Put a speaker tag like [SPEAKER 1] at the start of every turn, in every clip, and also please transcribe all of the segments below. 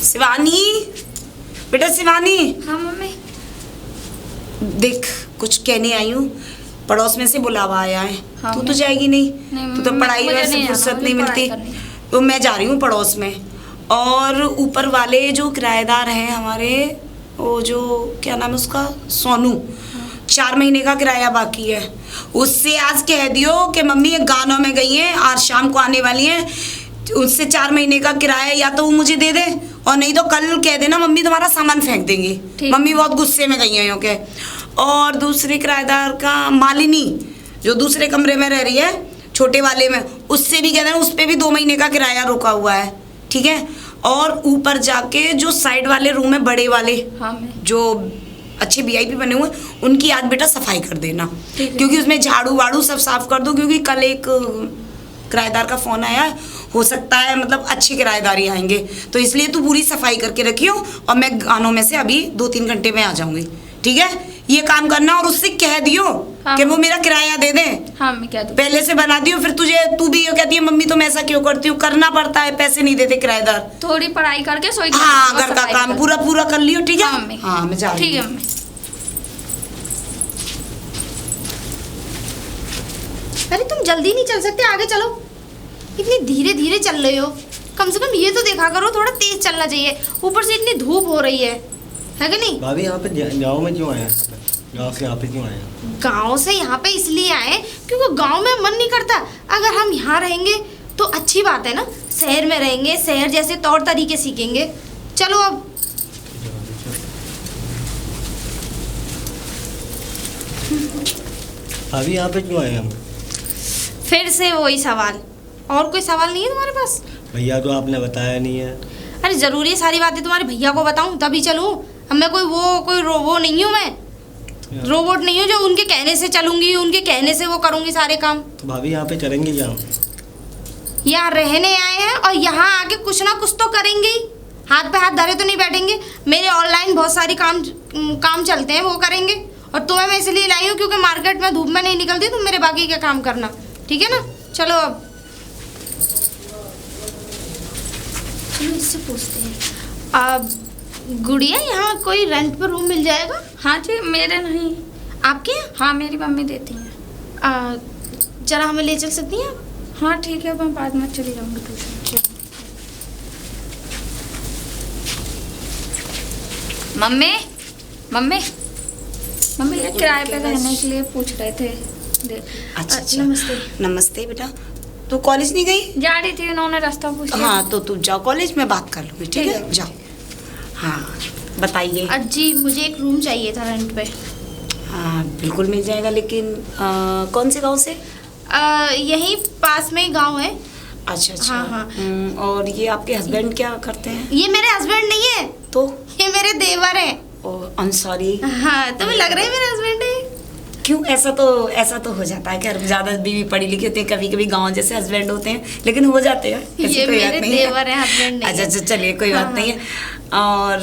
[SPEAKER 1] शिवानी, बेटा शिवानी।
[SPEAKER 2] हाँ मम्मी।
[SPEAKER 1] देख कुछ कहने आई हूँ, पड़ोस में से बुलावा आया है।
[SPEAKER 2] हाँ,
[SPEAKER 1] तू तो जाएगी नहीं, तू तो पढ़ाई
[SPEAKER 2] मुझे
[SPEAKER 1] में
[SPEAKER 2] नहीं
[SPEAKER 1] फुर्सत
[SPEAKER 2] आना,
[SPEAKER 1] नहीं
[SPEAKER 2] मुझे
[SPEAKER 1] मिलती।
[SPEAKER 2] पढ़ाई करनी।
[SPEAKER 1] तो मैं जा रही हूँ पड़ोस में, और ऊपर वाले जो किराएदार हैं हमारे, वो जो क्या नाम है उसका, सोनू, 4 महीने का किराया बाकी है। उससे आज कह दियो कि मम्मी ये गानों में गई हैं, आज शाम को आने वाली हैं, उससे 4 महीने का किराया या तो वो मुझे दे दे, और नहीं तो कल कह देना मम्मी तुम्हारा सामान फेंक देंगी। मम्मी बहुत गुस्से में गई हैं ओके। और दूसरे किराएदार का मालिनी, जो दूसरे कमरे में रह रही है छोटे वाले में, उससे भी कह देना उस पर भी 2 महीने का किराया रुका हुआ है, ठीक है। और ऊपर जाके जो साइड वाले रूम है बड़े वाले, जो अच्छे वीआईपी बने हुए, उनकी आज बेटा सफाई कर देना, क्योंकि उसमें झाड़ू वाड़ू सब साफ कर दो, क्योंकि कल एक किराएदार का फोन आया है, हो सकता है मतलब अच्छे किराएदार ही आएंगे, तो इसलिए तू पूरी सफाई करके रखियो, और मैं गानों में से अभी 2-3 घंटे में आ जाऊंगी, ठीक है। ये काम करना, और उससे कह दियो कि वो मेरा किराया दे दे।
[SPEAKER 2] हाँ मैं क्या दूँ?
[SPEAKER 1] पहले से बना दियो, फिर तू भी ये कहती है मम्मी तुम ऐसा क्यों करती हो, करना पड़ता है, पैसे नहीं देते किराएदार।
[SPEAKER 2] थोड़ी पढ़ाई करके सोई।
[SPEAKER 1] हाँ, घर का काम पूरा कर लियो, ठीक है। हाँ मैं जा रही हूँ।
[SPEAKER 2] ठीक है मम्मी।
[SPEAKER 3] अरे तुम जल्दी नहीं चल सकते, आगे चलो। इतनी धीरे धीरे चल रहे हो, कम से कम ये तो देखा करो, थोड़ा तेज चलना चाहिए। ऊपर से इतनी धूप हो रही है कि नहीं?
[SPEAKER 4] भाभी यहाँ पे गाँव में क्यों आए हैं? गाँव से यहाँ पे क्यों आए हैं?
[SPEAKER 3] गाँव से यहाँ पे इसलिए आए क्योंकि गाँव में मन नहीं करता। अगर हम यहाँ रहेंगे तो अच्छी बात है ना, शहर में रहेंगे, शहर जैसे तौर तरीके सीखेंगे। चलो अब।
[SPEAKER 4] भाभी यहाँ पे क्यों आए हम?
[SPEAKER 3] फिर से वही सवाल, और कोई सवाल नहीं है तुम्हारे पास?
[SPEAKER 4] भैया को आपने बताया नहीं है।
[SPEAKER 3] अरे जरूरी है सारी बातें तुम्हारे भैया को बताऊं तभी चलूं? अब मैं कोई वो नहीं हूँ, मैं रोबोट नहीं हूँ जो उनके कहने से चलूंगी, उनके कहने से वो करूंगी सारे काम।
[SPEAKER 4] तो भाभी यहाँ पे चलेंगे क्या?
[SPEAKER 3] यहाँ रहने आए हैं और यहाँ आके कुछ ना कुछ तो करेंगे ही, हाथ पे हाथ धरे तो नहीं बैठेंगे। मेरे ऑनलाइन बहुत सारी काम चलते हैं, वो करेंगे। और तुम्हें मैं इसलिए लाई हूँ क्योंकि मार्केट में धूप में नहीं निकलती, तुम मेरे बाकी का काम करना, ठीक है ना? चलो अब। चलो इससे पूछते हैं। अब गुड़िया, यहाँ कोई रेंट पर रूम मिल जाएगा?
[SPEAKER 2] हाँ जी, मेरे नहीं,
[SPEAKER 3] आपके यहाँ?
[SPEAKER 2] हाँ मेरी मम्मी देती हैं।
[SPEAKER 3] जरा हमें ले चल सकती हैं आप?
[SPEAKER 2] हाँ ठीक है, मैं बाद में चली जाऊँगी ट्यूशन। मम्मी मम्मी मम्मी, ये किराए पे रहने के लिए पूछ रहे थे।
[SPEAKER 1] अच्छा
[SPEAKER 3] नमस्ते।
[SPEAKER 1] नमस्ते बेटा, तू कॉलेज नहीं गई?
[SPEAKER 2] जा रही थी, उन्होंने रास्ता पूछा।
[SPEAKER 1] हाँ तो तू जाओ कॉलेज में, बात कर लूँगी, ठीक है, जाओ। हाँ बताइए।
[SPEAKER 3] जी मुझे एक रूम चाहिए था रेंट पे।
[SPEAKER 1] हाँ बिल्कुल मिल जाएगा, लेकिन कौन से गांव से?
[SPEAKER 3] यहीं पास में ही गांव है।
[SPEAKER 1] अच्छा अच्छा।
[SPEAKER 3] हाँ, हाँ।
[SPEAKER 1] और ये आपके हस्बैंड क्या करते हैं?
[SPEAKER 3] ये मेरे हस्बैंड नहीं है,
[SPEAKER 1] तो
[SPEAKER 3] ये मेरे देवर हैं।
[SPEAKER 1] ओह आई एम सॉरी।
[SPEAKER 3] हाँ, तुम्हें लग रहा है मेरे हस्बैंड है?
[SPEAKER 1] क्यों? ऐसा तो हो जाता है, कि ज्यादा बीवी पढ़ी लिखी होती है, कभी कभी गांव जैसे हस्बैंड होते हैं, लेकिन हो जाते हैं।
[SPEAKER 3] ये मेरे देवर हैं, हस्बैंड नहीं।
[SPEAKER 1] अच्छा चलिए कोई बात नहीं है। और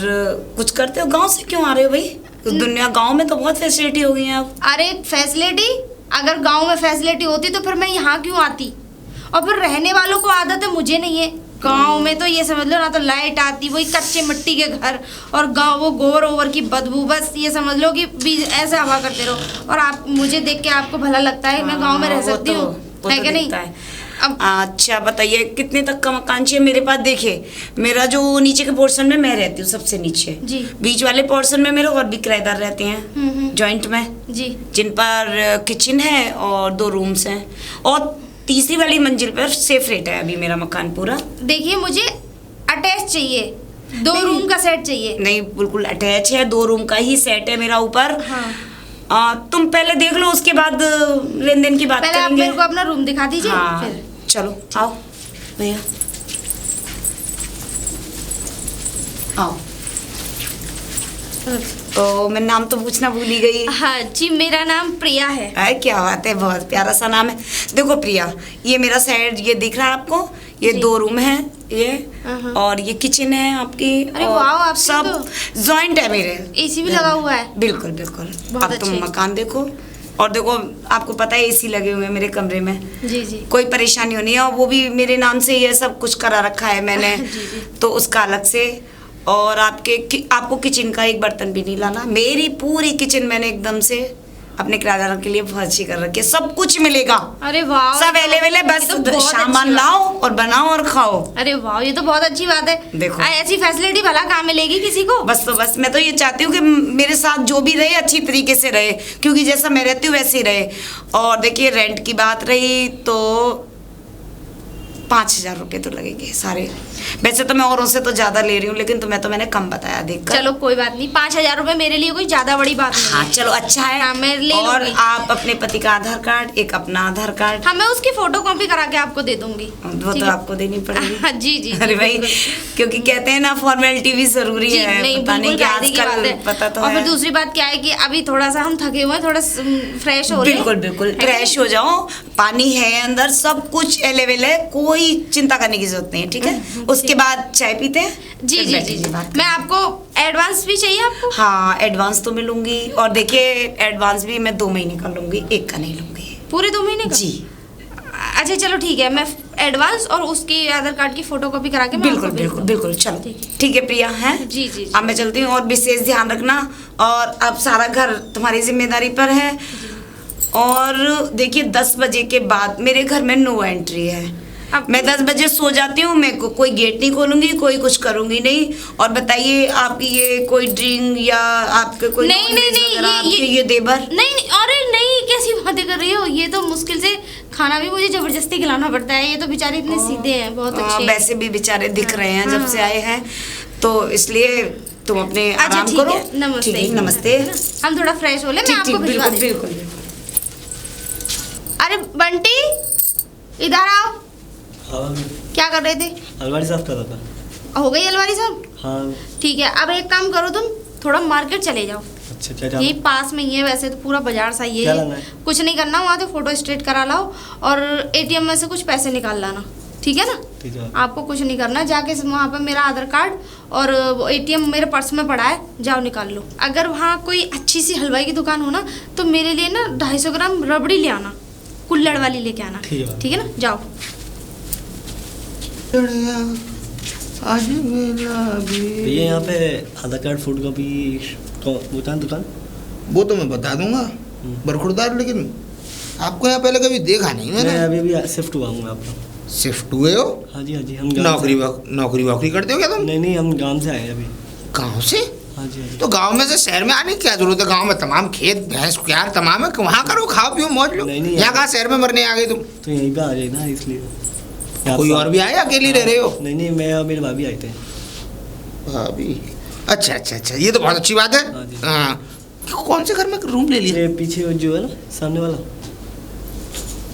[SPEAKER 1] कुछ करते हो? गांव से क्यों आ रहे हो भाई? दुनिया गांव में तो बहुत फैसिलिटी हो गई है अब।
[SPEAKER 3] अरे फैसिलिटी, अगर गांव में फैसिलिटी होती तो फिर मैं यहाँ क्यों आती? और फिर रहने वालों को आदत है, मुझे नहीं है। गांव में तो ये समझ लो ना, तो लाइट आती, वही कच्चे मिट्टी के घर, और गांव वो गोबर ओवर की बदबू, बस ये समझ लो कि ऐसे हवा करते रहो। और आप मुझे देख के आपको भला लगता है मैं गांव में रह सकती हूँ, है कि नहीं?
[SPEAKER 1] अब अच्छा बताइए कितने तक का मकान चाहिए? मेरे पास देखिए, मेरा जो नीचे के पोर्शन में मैं रहती हूँ सबसे नीचे
[SPEAKER 3] जी,
[SPEAKER 1] बीच वाले पोर्शन में मेरे और भी किराएदार रहते हैं जॉइंट में
[SPEAKER 3] जी,
[SPEAKER 1] जिन पर किचन है और 2 रूम्स हैं, और तीसरी वाली मंजिल पर सेफ रेट है अभी मेरा मकान पूरा।
[SPEAKER 3] देखिए मुझे अटैच चाहिए, 2 रूम का सेट चाहिए।
[SPEAKER 1] नहीं बिल्कुल अटैच है, 2 रूम का ही सेट है मेरा ऊपर।
[SPEAKER 3] हाँ।
[SPEAKER 1] तुम पहले देख लो, उसके बाद लेन देन की बात
[SPEAKER 3] पहले
[SPEAKER 1] करेंगे।
[SPEAKER 3] आप मेरे को अपना रूम दिखा दीजिए।
[SPEAKER 1] हाँ
[SPEAKER 3] फिर
[SPEAKER 1] चलो आओ भैया आओ। तो मैं नाम तो पूछना भूल ही गई।
[SPEAKER 3] हाँ जी, मेरा नाम प्रिया है।
[SPEAKER 1] अरे क्या बात है, बहुत प्यारा सा नाम है। देखो प्रिया, ये मेरा साइड ये दिख रहा है आपको, ये 2 रूम है ये, और ये किचन है आपकी।
[SPEAKER 3] अरे वाह, आप
[SPEAKER 1] सब जॉइंट है मेरे।
[SPEAKER 3] एसी भी लगा हुआ है?
[SPEAKER 1] बिल्कुल बिल्कुल।
[SPEAKER 3] बहुत
[SPEAKER 1] अब तुम
[SPEAKER 3] अच्छे।
[SPEAKER 1] मकान देखो, और देखो आपको पता है एसी लगे हुए हैं मेरे कमरे में।
[SPEAKER 3] जी जी।
[SPEAKER 1] कोई परेशानी होनी है, और वो भी मेरे नाम से ये सब कुछ करा रखा है मैंने।
[SPEAKER 3] जी जी।
[SPEAKER 1] तो उसका अलग से, और आपको किचन का एक बर्तन भी नहीं लाना। मेरी पूरी किचन मैंने एकदम से अपने किराएदारों के लिए बहुत अच्छी कर रखी है, सब कुछ मिलेगा।
[SPEAKER 3] अरे वाह,
[SPEAKER 1] सब अवेलेबल है, बस
[SPEAKER 3] ये तो बहुत
[SPEAKER 1] सामान
[SPEAKER 3] अच्छी बात
[SPEAKER 1] लाओ और बनाओ और खाओ।
[SPEAKER 3] अरे वाह, ये तो बहुत अच्छी बात है।
[SPEAKER 1] देखो।
[SPEAKER 3] ऐसी फैसिलिटी भला कहाँ मिलेगी किसी को।
[SPEAKER 1] बस मैं तो ये चाहती हूँ कि मेरे साथ जो भी रहे अच्छी तरीके से रहे, क्योंकि जैसा मैं रहती हूँ वैसे ही रहे। और देखिए रेंट की बात रही तो 5,000 रुपये तो लगेंगे सारे। वैसे तो मैं औरों से तो ज्यादा ले रही हूँ, लेकिन मैंने कम बताया देखकर।
[SPEAKER 3] चलो कोई बात नहीं, 5,000 रुपए मेरे लिए कोई ज्यादा बड़ी बात नहीं
[SPEAKER 1] हाँ
[SPEAKER 3] है।
[SPEAKER 1] चलो अच्छा है।
[SPEAKER 3] हाँ, मैं ले
[SPEAKER 1] और
[SPEAKER 3] लूंगी।
[SPEAKER 1] आप अपने पति का आधार कार्ड, एक अपना आधार कार्ड।
[SPEAKER 3] हाँ, मैं उसकी फोटो कॉपी करा के आपको दे दूंगी।
[SPEAKER 1] वो
[SPEAKER 3] ठीक
[SPEAKER 1] तो
[SPEAKER 3] है?
[SPEAKER 1] आपको देनी पड़ेगी।
[SPEAKER 3] हाँ, जी जी
[SPEAKER 1] अरे भाई, क्योंकि कहते हैं ना फॉर्मेलिटी भी जरूरी
[SPEAKER 3] जी,
[SPEAKER 1] है।
[SPEAKER 3] नहीं
[SPEAKER 1] पता
[SPEAKER 3] बिल्कुल
[SPEAKER 1] कि
[SPEAKER 3] कायदे की बात
[SPEAKER 1] आजकल
[SPEAKER 3] है।
[SPEAKER 1] पता तो
[SPEAKER 3] और फिर
[SPEAKER 1] है।
[SPEAKER 3] दूसरी बात क्या है कि अभी थोड़ा सा हम थके हुए हैं, थोड़ा फ्रेश हो ले।
[SPEAKER 1] बिल्कुल
[SPEAKER 3] है कि
[SPEAKER 1] फ्रेश हो जाओ, पानी है अंदर, सब कुछ अवेलेबल है, कोई चिंता करने की जरूरत नहीं है। ठीक है, उसके बाद चाय पीते हैं।
[SPEAKER 3] जी
[SPEAKER 1] फिर
[SPEAKER 3] जी
[SPEAKER 1] बैठेंगे
[SPEAKER 3] जी,
[SPEAKER 1] बात
[SPEAKER 3] मैं आपको एडवांस भी चाहिए आपको।
[SPEAKER 1] हाँ एडवांस तो मैं लूंगी, और देखिए एडवांस भी मैं 2 महीने का लूंगी, 1 का नहीं लूंगी।
[SPEAKER 3] पूरे 2 महीने का
[SPEAKER 1] जी
[SPEAKER 3] अच्छा चलो ठीक है, मैं एडवांस और उसकी आधार कार्ड की फोटोकॉपी करा के मैं
[SPEAKER 1] बिल्कुल
[SPEAKER 3] आपको भेज
[SPEAKER 1] बिल्कुल
[SPEAKER 3] दूंगी।
[SPEAKER 1] बिल्कुल, चलो
[SPEAKER 3] ठीक है।
[SPEAKER 1] ठीक है प्रिया है।
[SPEAKER 3] जी जी जी।
[SPEAKER 1] अब मैं चलती हूँ, और विशेष ध्यान रखना। और अब सारा घर तुम्हारी जिम्मेदारी पर है। और देखिए 10 बजे के बाद मेरे घर में नो एंट्री है।
[SPEAKER 3] अब
[SPEAKER 1] मैं 10 बजे सो जाती हूँ, मैं कोई गेट नहीं खोलूंगी, कोई कुछ करूंगी नहीं। और बताइए आपकी ये कोई ड्रिंक या आपके कोई
[SPEAKER 3] नहीं नहीं
[SPEAKER 1] non-veg
[SPEAKER 3] नहीं,
[SPEAKER 1] वगैरह, आपके ये देवर?
[SPEAKER 3] नहीं नहीं, अरे नहीं, कैसी बातें कर रही हो। ये तो मुश्किल से खाना भी मुझे जबरदस्ती खिलाना पड़ता है। ये तो बेचारे इतने सीधे हैं, बहुत अच्छे हैं।
[SPEAKER 1] वैसे भी बेचारे दिख रहे हैं जब से आए हैं, तो इसलिए तुम अपने
[SPEAKER 3] अच्छा
[SPEAKER 1] आराम
[SPEAKER 3] ठीक
[SPEAKER 1] करो।
[SPEAKER 3] है, नमस्ते
[SPEAKER 1] ठीक है, नमस्ते।
[SPEAKER 3] हम थोड़ा फ्रेश हो ले, मैं
[SPEAKER 1] ठीक
[SPEAKER 3] आपको
[SPEAKER 1] ठीक,
[SPEAKER 3] भिजवा
[SPEAKER 1] बिल्कुल
[SPEAKER 3] देती हूँ।
[SPEAKER 1] बिल्कुल।
[SPEAKER 3] अरे बंटी, इधर आओ।
[SPEAKER 4] हाँ,
[SPEAKER 3] क्या कर रहे थे?
[SPEAKER 4] अलमारी साफ कर रहा था।
[SPEAKER 3] हो गई अलमारी साहब?
[SPEAKER 4] हाँ।
[SPEAKER 3] ठीक है, अब एक काम करो, तुम थोड़ा मार्केट चले जाओ।
[SPEAKER 4] अच्छा क्या
[SPEAKER 3] यही
[SPEAKER 4] जाना?
[SPEAKER 3] पास में ही है, वैसे तो पूरा बाजार सा ही
[SPEAKER 4] क्या
[SPEAKER 3] है।
[SPEAKER 4] लाना है?
[SPEAKER 3] कुछ नहीं करना, वहाँ से फोटो स्टेट करा लाओ और एटीएम में से कुछ पैसे निकाल लाना। ठीक है ना?
[SPEAKER 4] ठीक है।
[SPEAKER 3] आपको कुछ नहीं करना, जाके वहाँ पर मेरा आधार कार्ड और वो एटीएम मेरे पर्स में पड़ा है, जाओ निकाल लो। अगर वहाँ कोई अच्छी सी हलवाई की दुकान हो ना, तो मेरे लिए ना 250 ग्राम रबड़ी ले आना, कुल्हड़ वाली लेके आना।
[SPEAKER 4] ठीक है।
[SPEAKER 3] ठीक है ना? जाओ।
[SPEAKER 4] भैया यहाँ पे आधार कार्ड फोटो कॉपी दुकान
[SPEAKER 5] वो तो मैं बता दूंगा बरखुरदार, लेकिन आपको यहाँ पहले कभी देखा नहीं
[SPEAKER 4] मैं
[SPEAKER 5] मैंने।
[SPEAKER 4] अभी भी शिफ्ट हुआ हूँ आप।
[SPEAKER 5] शिफ्ट हुए हो?
[SPEAKER 4] हाँ जी हम गाँव
[SPEAKER 5] नौकरी
[SPEAKER 4] से-
[SPEAKER 5] नौकरी वोकरी करते हो क्या तुम?
[SPEAKER 4] नहीं हम गांव से आए हैं अभी।
[SPEAKER 5] गाँव से?
[SPEAKER 4] हाँ जी।
[SPEAKER 5] तो गांव में से शहर में आने की क्या जरूरत है? गांव में तमाम खेत भैंस क्यार तमाम है, वहाँ करो, खाओ पियो मौज लो।
[SPEAKER 4] नहीं,
[SPEAKER 5] यहाँ कहाँ शहर में मरने आ गए तुम?
[SPEAKER 4] तो यहीं पे आ जाए ना, इसलिए।
[SPEAKER 5] कोई और भी आया, अकेली रह रहे हो?
[SPEAKER 4] नहीं मैं और मेरे भाभी आए थे।
[SPEAKER 5] भाभी? अच्छा, ये तो बहुत अच्छी बात है।
[SPEAKER 4] हाँ जी।
[SPEAKER 5] हाँ, कौन से घर में रूम ले लिया?
[SPEAKER 4] ये पीछे वो जो है ना सामने वाला।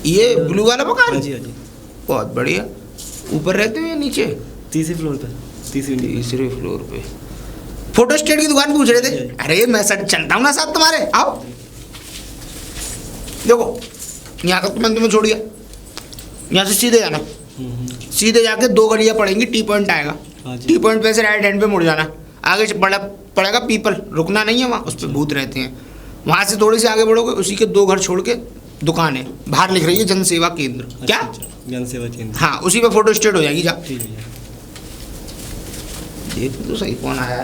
[SPEAKER 5] ये ब्लू वाला मकान?
[SPEAKER 4] हाँ जी।
[SPEAKER 5] बहुत बढ़िया। ऊपर रहते हो या नीचे?
[SPEAKER 4] तीसरे फ्लोर पे।
[SPEAKER 5] तीसरे फ्लोर पे। फोटो स्टेट की दुकान पूछ रहे थे? अरे मैं सर चलता हूँ ना साथ तुम्हारे, आओ। देखो यहाँ तक तो मैंने तुम्हें छोड़ दिया, यहाँ से सीधे जाना। सीधे जाके 2 गलियाँ पड़ेंगी, टी पॉइंट आएगा।
[SPEAKER 4] हाँ जी।
[SPEAKER 5] टी पॉइंट पे से राइट हैंड पे मुड़ जाना। आगे से पड़ेगा पीपल, रुकना नहीं है वहाँ, उस पर भूत रहते हैं। वहाँ से थोड़े से आगे बढ़ोगे, उसी के 2 घर छोड़ के दुकान है, बाहर लिख रही है जन सेवा केंद्र। क्या?
[SPEAKER 4] जन सेवा केंद्र।
[SPEAKER 5] हाँ, उसी पे फोटो स्टेट हो जाएगी। जा
[SPEAKER 4] ठीक है भैया।
[SPEAKER 5] देख तो सही कौन आया।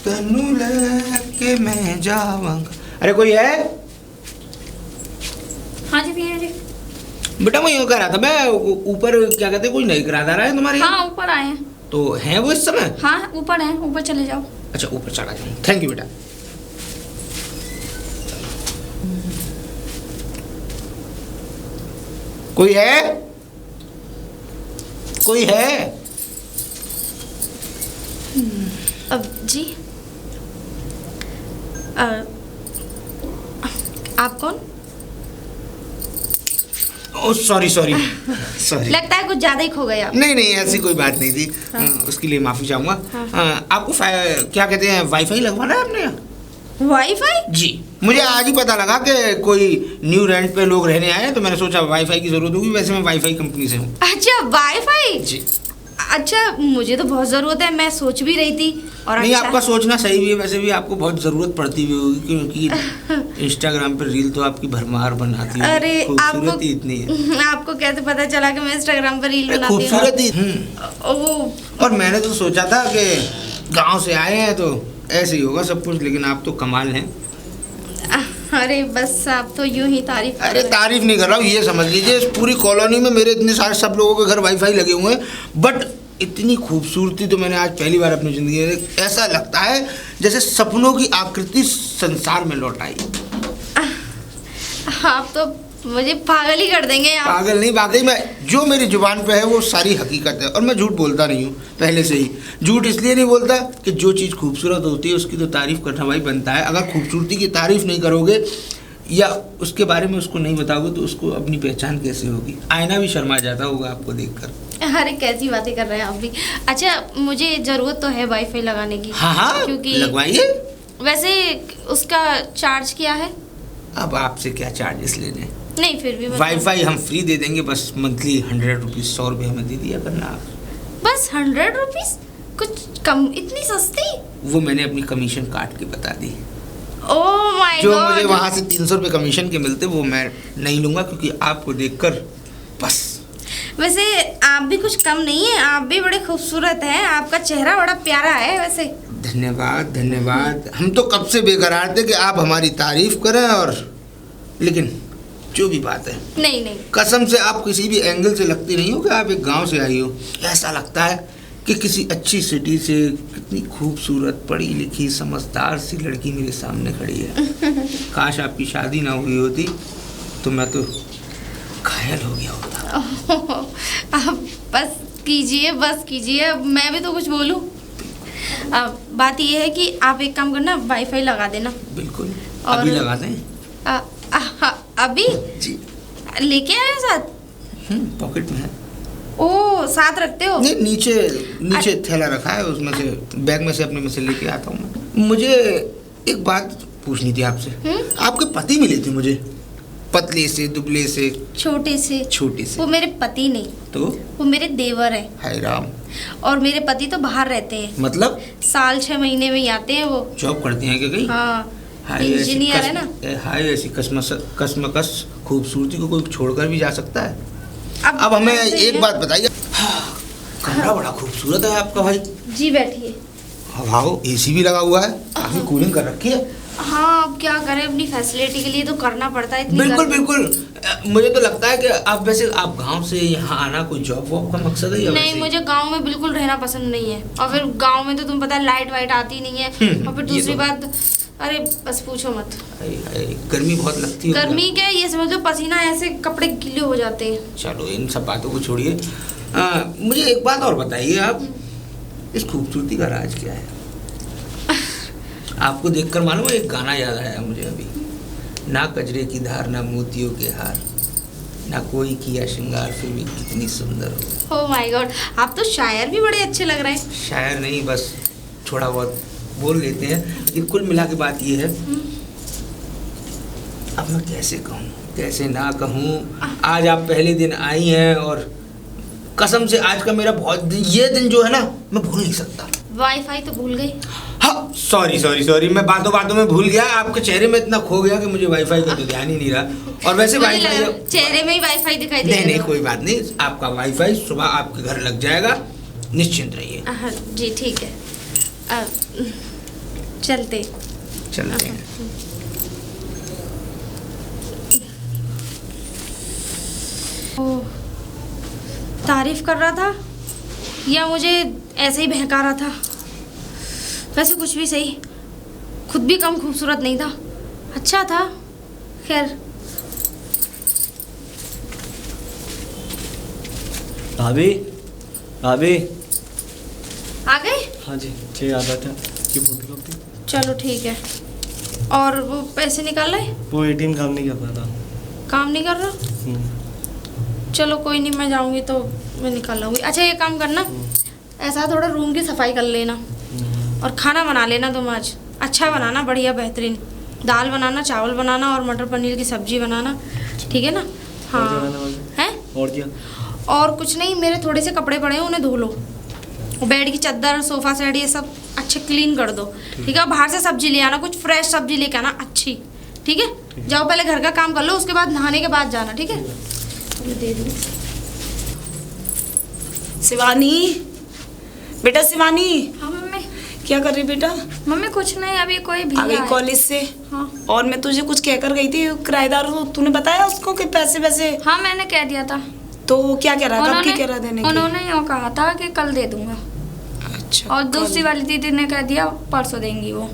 [SPEAKER 5] तनु लेके मैं जाऊंगा। अरे कोई है?
[SPEAKER 2] हाँ जी भैया जी।
[SPEAKER 5] बेटा मैं यूँ कह रहा था, मैं ऊपर क्या कहते हैं, कोई नई किराएदार है तुम्हारे?
[SPEAKER 2] हाँ ऊपर आए हैं।
[SPEAKER 5] तो हैं वो इस समय?
[SPEAKER 2] हाँ ऊपर हैं, ऊपर चले जाओ।
[SPEAKER 5] अच्छा ऊपर चला जाऊँ, थैंक यू बेटा। कोई है? कोई है?
[SPEAKER 3] अब जी आप कौन?
[SPEAKER 5] ओह सॉरी
[SPEAKER 3] लगता है कुछ ज्यादा ही खो गए आप।
[SPEAKER 5] नहीं ऐसी कोई बात नहीं थी। उसके लिए माफी चाहूंगा। आपको क्या कहते हैं, वाईफाई लगवाना है आपने यहाँ?
[SPEAKER 3] वाईफाई?
[SPEAKER 5] जी, मुझे आज ही पता लगा कि कोई न्यू रेंट पे लोग रहने आए हैं, तो मैंने सोचा वाईफाई की जरूरत होगी। वैसे मैं वाईफाई कंपनी से हूँ।
[SPEAKER 3] अच्छा वाईफाई?
[SPEAKER 5] जी।
[SPEAKER 3] अच्छा मुझे तो बहुत ज़रूरत है, मैं सोच भी रही थी। और
[SPEAKER 5] नहीं
[SPEAKER 3] अच्छा,
[SPEAKER 5] आपका सोचना सही भी है, वैसे भी आपको बहुत ज़रूरत पड़ती भी होगी, क्योंकि इंस्टाग्राम पे रील तो आपकी भरमार बनाती है।
[SPEAKER 3] अरे
[SPEAKER 5] खूबसूरती इतनी है।
[SPEAKER 3] आपको कैसे पता चला कि मैं इंस्टाग्राम पर रील बनाती हूँ?
[SPEAKER 5] खूबसूरती।
[SPEAKER 3] वो
[SPEAKER 5] और मैंने तो सोचा था कि गांव से आए हैं तो ऐसे ही होगा सब कुछ, लेकिन आप तो कमाल हैं।
[SPEAKER 3] अरे बस आप तो यूं ही तारीफ कर
[SPEAKER 5] अरे
[SPEAKER 3] रहे हैं।
[SPEAKER 5] तारीफ नहीं कर रहा हूँ, ये समझ लीजिए इस पूरी कॉलोनी में मेरे इतने सारे सब लोगों के घर वाईफाई लगे हुए हैं, बट इतनी खूबसूरती तो मैंने आज पहली बार अपनी ज़िंदगी में, ऐसा लगता है जैसे सपनों की आकृति संसार में लौट आई।
[SPEAKER 3] आप तो मुझे पागल ही कर देंगे आप।
[SPEAKER 5] पागल नहीं, वाकई में जो मेरी जुबान पे है वो सारी हकीकत है, और मैं झूठ बोलता नहीं हूँ पहले से ही। झूठ इसलिए नहीं बोलता कि जो चीज़ खूबसूरत होती है उसकी तो तारीफ़ करना भाई बनता है। अगर खूबसूरती की तारीफ़ नहीं करोगे या उसके बारे में उसको नहीं बताओगे तो उसको अपनी पहचान कैसे होगी? आईना भी शर्मा जाता होगा आपको देखकर।
[SPEAKER 3] अरे कैसी बातें कर रहे हैं आप भी। अच्छा मुझे ज़रूरत तो है वाईफाई लगाने की।
[SPEAKER 5] हाँ हाँ,
[SPEAKER 3] क्योंकि
[SPEAKER 5] लगवाइए।
[SPEAKER 3] वैसे उसका चार्ज क्या है?
[SPEAKER 5] अब आपसे क्या चार्जेस लेने?
[SPEAKER 3] नहीं फिर भी
[SPEAKER 5] वाईफाई हम फ्री दे देंगे, बस मंथली 100 रुपीज़, 100 रुपये हमें दे दिया करना आप।
[SPEAKER 3] बस 100 रुपीज़? कुछ कम, इतनी सस्ती?
[SPEAKER 5] वो मैंने अपनी कमीशन काट के बता दी।
[SPEAKER 3] ओह माय
[SPEAKER 5] जो
[SPEAKER 3] गॉड।
[SPEAKER 5] मुझे वहाँ से 300 रुपये कमीशन के मिलते वो मैं नहीं लूँगा, क्योंकि आपको देखकर बस।
[SPEAKER 3] वैसे आप भी कुछ कम नहीं है, आप भी बड़े खूबसूरत हैं, आपका चेहरा बड़ा प्यारा है वैसे।
[SPEAKER 5] धन्यवाद धन्यवाद। हम तो कब से बेकरार थे कि आप हमारी तारीफ करें, और लेकिन जो भी बात है,
[SPEAKER 3] नहीं नहीं
[SPEAKER 5] कसम से आप किसी भी एंगल से लगती नहीं हो कि आप एक गांव से आई हो। ऐसा लगता है कि किसी अच्छी सिटी से कितनी खूबसूरत पढ़ी लिखी समझदार सी लड़की मेरे सामने खड़ी है। काश आपकी शादी ना हुई होती तो मैं तो घायल हो गया होता।
[SPEAKER 3] आप बस कीजिए, अब मैं भी तो कुछ बोलूं। अब बात ये है कि आप एक काम करना, वाईफाई लगा देना।
[SPEAKER 5] बिल्कुल,
[SPEAKER 3] और-
[SPEAKER 5] अभी लगा दें?
[SPEAKER 3] अभी
[SPEAKER 5] जी।
[SPEAKER 3] लेके आए हो साथ?
[SPEAKER 5] पॉकेट में है।
[SPEAKER 3] ओ साथ रखते हो?
[SPEAKER 5] नहीं, नीचे थैला रखा है, उसमें से बैग में से अपने में से लेके आता हूँ मैं। मुझे एक बात पूछनी थी आपसे। आपके पति मिले थे मुझे, पतले से, दुबले से,
[SPEAKER 3] छोटे से?
[SPEAKER 5] छोटे से।
[SPEAKER 3] वो मेरे पति नहीं,
[SPEAKER 5] तो
[SPEAKER 3] वो मेरे देवर है।
[SPEAKER 5] हाय राम।
[SPEAKER 3] और मेरे पति तो बाहर रहते हैं,
[SPEAKER 5] मतलब
[SPEAKER 3] साल 6 महीने में ही आते हैं वो।
[SPEAKER 5] जॉब करती हैं क्या कहीं?
[SPEAKER 3] हाँ
[SPEAKER 5] हाय, ऐसी
[SPEAKER 3] इंजीनियर है ना।
[SPEAKER 5] हाय, ऐसी कसमकस खूबसूरती को कोई छोड़कर भी जा सकता है? अब हमें
[SPEAKER 3] ऐसे ही
[SPEAKER 5] एक
[SPEAKER 3] है।
[SPEAKER 5] बात बताइए। कमरा बड़ा खूबसूरत है आपका भाई।
[SPEAKER 3] जी बैठिए।
[SPEAKER 5] हवा, एसी भी लगा हुआ है, काफी कूलिंग कर रखी है।
[SPEAKER 3] हाँ अब क्या करें, अपनी फैसिलिटी के लिए तो करना पड़ता है। इतनी
[SPEAKER 5] बिल्कुल
[SPEAKER 3] गर्मी।
[SPEAKER 5] बिल्कुल। मुझे तो लगता है कि आप गांव से यहाँ आना कोई जॉब वॉब का मकसद है या
[SPEAKER 3] नहीं,
[SPEAKER 5] वैसे ही?
[SPEAKER 3] मुझे गांव में बिल्कुल रहना पसंद नहीं है। और फिर गांव में तो तुम पता है लाइट वाइट आती नहीं है। और फिर
[SPEAKER 5] ये
[SPEAKER 3] दूसरी
[SPEAKER 5] तो-
[SPEAKER 3] बात, अरे बस पूछो मत।
[SPEAKER 5] हाय, हाय, गर्मी बहुत लगती है।
[SPEAKER 3] गर्मी क्या, ये समझ लो पसीना ऐसे कपड़े गीले हो जाते हैं।
[SPEAKER 5] चलो इन सब बातों को छोड़िए। मुझे एक बात और बताइए, आप इस खूबसूरती का राज क्या है? आपको देखकर मालूम है, एक गाना याद आया मुझे अभी। ना कजरे की धार, ना मोतियों के हार, ना कोई किया श्रृंगार, फिर भी कितनी सुंदर हो।
[SPEAKER 3] ओह माय गॉड, आप तो शायर भी बड़े अच्छे लग रहे हैं।
[SPEAKER 5] शायर नहीं, बस थोड़ा बहुत बोल लेते हैं, लेकिन कुल मिला के बात ये है, अब मैं कैसे कहूँ कैसे ना कहूँ। आज आप पहले दिन आई हैं और कसम से आज का मेरा ये दिन जो है ना, मैं भूल नहीं सकता।
[SPEAKER 3] वाईफाई तो भूल गई।
[SPEAKER 5] हाँ, सॉरी, मैं बातों में भूल गया। आपके चेहरे में इतना खो गया कि मुझे वाईफाई का तो ध्यान ही नहीं रहा। और वैसे
[SPEAKER 3] मुझे
[SPEAKER 5] वाईफाई
[SPEAKER 3] लगा चेहरे में ही वाईफाई दिखाई दे
[SPEAKER 5] नहीं, कोई बात नहीं, आपका वाईफाई सुबह आपके घर लग जाएगा, निश्चिंत रहिए।
[SPEAKER 3] जी ठीक है। चलते
[SPEAKER 5] हैं।
[SPEAKER 3] ओह, तारीफ कर रहा था या मुझे ऐसे ही बहका रहा था? वैसे कुछ भी सही, खुद भी कम खूबसूरत नहीं था, अच्छा था। खैर
[SPEAKER 4] भाभी, भाभी।
[SPEAKER 3] आ गए?
[SPEAKER 4] हाँ जी, चाहिए आता था कि फोटोकॉपी।
[SPEAKER 3] चलो ठीक है। और वो पैसे निकाल रहे?
[SPEAKER 4] वो एटीएम काम नहीं कर रहा था।
[SPEAKER 3] काम नहीं कर रहा? चलो कोई नहीं, मैं जाऊंगी तो मैं निकाल लाऊंगी। अच्छा ये काम करना, ऐसा थोड़ा रूम की सफाई कर लेना और खाना बना लेना तुम आज। अच्छा बनाना, बढ़िया बेहतरीन। दाल बनाना, चावल बनाना और मटर पनीर की सब्जी बनाना, ठीक है ना? हाँ हैं?
[SPEAKER 4] और क्या?
[SPEAKER 3] और कुछ नहीं, मेरे थोड़े से कपड़े पड़े हैं, उन्हें धो लो। बेड की चादर, सोफा सेट, ये सब अच्छे क्लीन कर दो, ठीक है? बाहर से सब्जी ले आना, कुछ फ्रेश सब्जी लेके आना अच्छी, ठीक है? जाओ पहले घर का काम कर लो, उसके बाद नहाने के बाद जाना, ठीक है? मैं दे दूँ।
[SPEAKER 1] शिवानी, बेटा शिवानी,
[SPEAKER 3] हाँ मम्मी।
[SPEAKER 1] क्या कर रही बेटा?
[SPEAKER 2] मम्मी कुछ नहीं, अभी कोई
[SPEAKER 1] आ
[SPEAKER 2] भैया
[SPEAKER 1] गई
[SPEAKER 2] आए।
[SPEAKER 1] कॉलेज से?
[SPEAKER 2] हाँ
[SPEAKER 1] और मैं तुझे कुछ कहकर गई थी किराएदार को, तूने बताया उसको कि पैसे वैसे?
[SPEAKER 2] हाँ मैंने कह दिया था।
[SPEAKER 1] तो क्या कह रहा, कब की कह रहा देने की?
[SPEAKER 2] उन्होंने यूँ कहा था कि कल दे दूंगा।
[SPEAKER 1] अच्छा।
[SPEAKER 2] और
[SPEAKER 1] कल।
[SPEAKER 2] दूसरी वाली दीदी ने कह दिया परसों देंगी वो।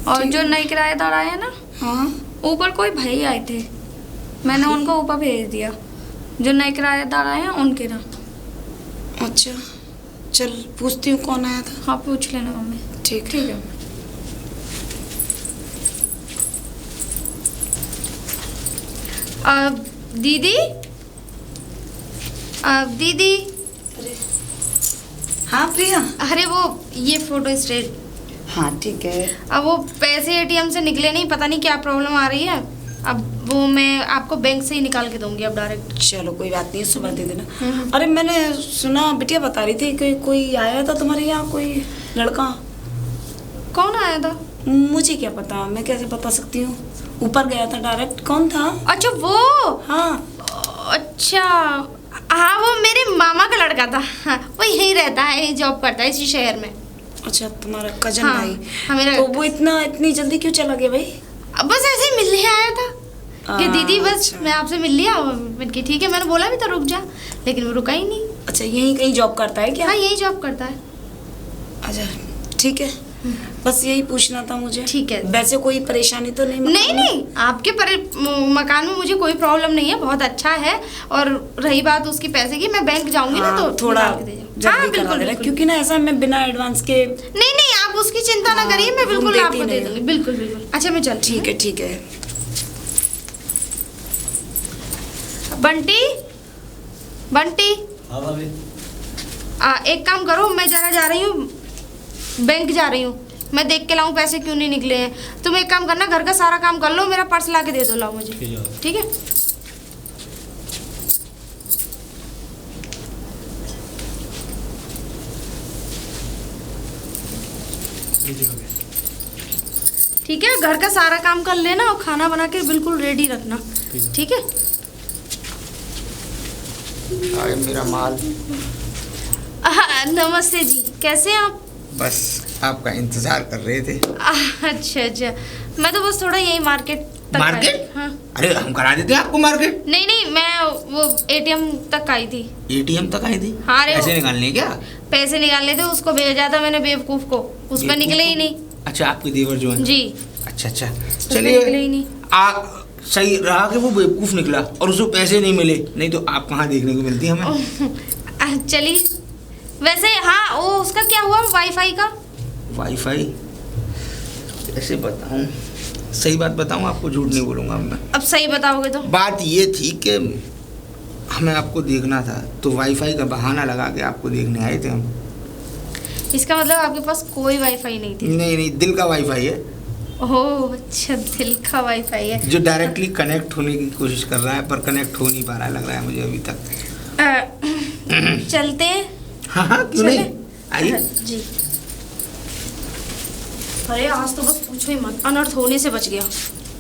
[SPEAKER 2] और
[SPEAKER 1] ठीक
[SPEAKER 2] जो नए किराएदार आए हैं ना,
[SPEAKER 1] हाँ
[SPEAKER 2] ऊपर कोई भाई आए थे, मैंने उनको ऊपर भेज दिया। जो नए किराएदार आए हैं उनके ना।
[SPEAKER 1] अच्छा चल पूछती हूँ कौन आया था।
[SPEAKER 2] हाँ पूछ लेना मम्मी।
[SPEAKER 1] ठीक
[SPEAKER 2] ठीक है।
[SPEAKER 3] दीदी, दीदी,
[SPEAKER 1] हाँ प्रिया।
[SPEAKER 3] अरे वो ये फोटो स्टेट,
[SPEAKER 1] हाँ ठीक है।
[SPEAKER 3] अब वो पैसे एटीएम से निकले नहीं, पता नहीं क्या प्रॉब्लम आ रही है। अब वो मैं आपको बैंक से ही निकाल के दूंगी अब डायरेक्ट।
[SPEAKER 1] चलो कोई बात नहीं, सुबह दे देना। अरे मैंने सुना, बिटिया बता रही थी कि कोई आया था तुम्हारे यहाँ, कोई लड़का।
[SPEAKER 3] कौन आया था?
[SPEAKER 1] मुझे क्या पता, मैं कैसे बता सकती हूँ? ऊपर गया था डायरेक्ट। कौन था?
[SPEAKER 3] अच्छा वो,
[SPEAKER 1] हाँ
[SPEAKER 3] अच्छा हाँ वो मेरे मामा का लड़का था। हाँ, वो यहीं रहता है, जॉब करता है इसी शहर में।
[SPEAKER 1] अच्छा तुम्हारा कजन
[SPEAKER 3] हाँ,
[SPEAKER 1] भाई।
[SPEAKER 3] हाँ, मेरा।
[SPEAKER 1] तो वो इतनी जल्दी क्यों चला गया भाई?
[SPEAKER 3] अब बस ऐसे ही मिलने आया था कि दीदी बस
[SPEAKER 1] अच्छा।
[SPEAKER 3] मैं आपसे मिल लिया। मैंने कहा ठीक है, मैंने बोला भी था रुक जा, लेकिन वो रुका ही नहीं।
[SPEAKER 1] अच्छा यहीं कहीं जॉब करता है क्या?
[SPEAKER 3] हाँ यही जॉब करता है।
[SPEAKER 1] अच्छा ठीक है, बस यही पूछना था मुझे।
[SPEAKER 3] ठीक है।
[SPEAKER 1] वैसे कोई परेशानी तो नहीं?
[SPEAKER 3] नहीं नहीं, आपके मकान में मुझे कोई प्रॉब्लम नहीं है, बहुत अच्छा है। और रही बात उसकी पैसे की, मैं बैंक जाऊंगी ना तो
[SPEAKER 1] थोड़ा
[SPEAKER 3] निकाल के दे जाऊंगी।
[SPEAKER 1] जल्दी
[SPEAKER 3] हाँ
[SPEAKER 1] करा
[SPEAKER 3] बिल्कुल
[SPEAKER 1] देना,
[SPEAKER 3] बिल्कुल।
[SPEAKER 1] क्योंकि ना ऐसा मैं बिना एडवांस के।
[SPEAKER 3] नहीं नहीं, आप उसकी चिंता ना करिए, मैं बिल्कुल
[SPEAKER 1] देती
[SPEAKER 3] आपको दे
[SPEAKER 1] नहीं
[SPEAKER 3] दूंगी। बिल्कुल बिल्कुल। अच्छा मैं चलती हूँ।
[SPEAKER 1] ठीक है ठीक है।
[SPEAKER 3] बंटी, बंटी,
[SPEAKER 4] हाँ भाभी।
[SPEAKER 3] एक काम करो, मैं जरा जा रही हूँ बैंक जा रही हूँ, मैं देख के लाऊं पैसे क्यों नहीं निकले हैं। तुम एक काम करना, घर का सारा काम कर लो, मेरा पर्स ला के दे दो, लाओ मुझे। ठीक है। ठीक है, घर का सारा काम कर लेना और खाना बना के बिल्कुल रेडी रखना। ठीक है।
[SPEAKER 5] अरे मेरा माल,
[SPEAKER 3] नमस्ते जी, कैसे हैं आप?
[SPEAKER 5] बस आपका इंतजार कर रहे थे।
[SPEAKER 3] अच्छा अच्छा, मैं तो बस थोड़ा यही मार्केट तक
[SPEAKER 5] मार्केट?
[SPEAKER 3] आई। हाँ।
[SPEAKER 5] अरे हम करा देते हैं आपको मार्केट।
[SPEAKER 3] नहीं नहीं, मैं वो एटीएम तक आई थी।
[SPEAKER 5] एटीएम तक आई थी?
[SPEAKER 3] हाँ, अरे
[SPEAKER 5] पैसे
[SPEAKER 3] वो-
[SPEAKER 5] निकालने क्या?
[SPEAKER 3] पैसे निकालने थे, उसको भेजा था मैंने बेवकूफ को, उसमें
[SPEAKER 5] बेवकूफ
[SPEAKER 3] निकले ही
[SPEAKER 5] को?
[SPEAKER 3] नहीं।
[SPEAKER 5] अच्छा आपके देवर जो है।
[SPEAKER 3] जी।
[SPEAKER 5] अच्छा अच्छा,
[SPEAKER 3] निकले ही
[SPEAKER 5] चलिए
[SPEAKER 3] नहीं।
[SPEAKER 5] आप सही रहा कि वो बेवकूफ निकला और उसको पैसे नहीं मिले, नहीं तो आप कहाँ देखने को मिलती हमें।
[SPEAKER 3] चलिए, वैसे हाँ वो उसका क्या हुआ वाईफाई का?
[SPEAKER 5] वाईफाई कैसे बताऊं, सही बात बताऊं आपको, झूठ नहीं बोलूंगा मैं।
[SPEAKER 3] अब सही बताओगे तो?
[SPEAKER 5] बात ये थी कि हमें आपको देखना था, तो वाईफाई का बहाना लगा के आपको देखने आए थे हम।
[SPEAKER 3] इसका मतलब आपके पास कोई वाईफाई नहीं थी?
[SPEAKER 5] नहीं नहीं, दिल का वाईफाई है,
[SPEAKER 3] ओह अच्छा, दिल का वाईफाई है
[SPEAKER 5] जो डायरेक्टली कनेक्ट होने की कोशिश कर रहा है पर कनेक्ट हो नहीं पा रहा है, लग रहा है मुझे अभी तक।
[SPEAKER 3] चलते हैं?
[SPEAKER 5] हाँ हाँ क्यों नहीं, आइए।
[SPEAKER 3] जी। अरे आज तो बस पूछो ही मत, अनर्थ होने से बच गया।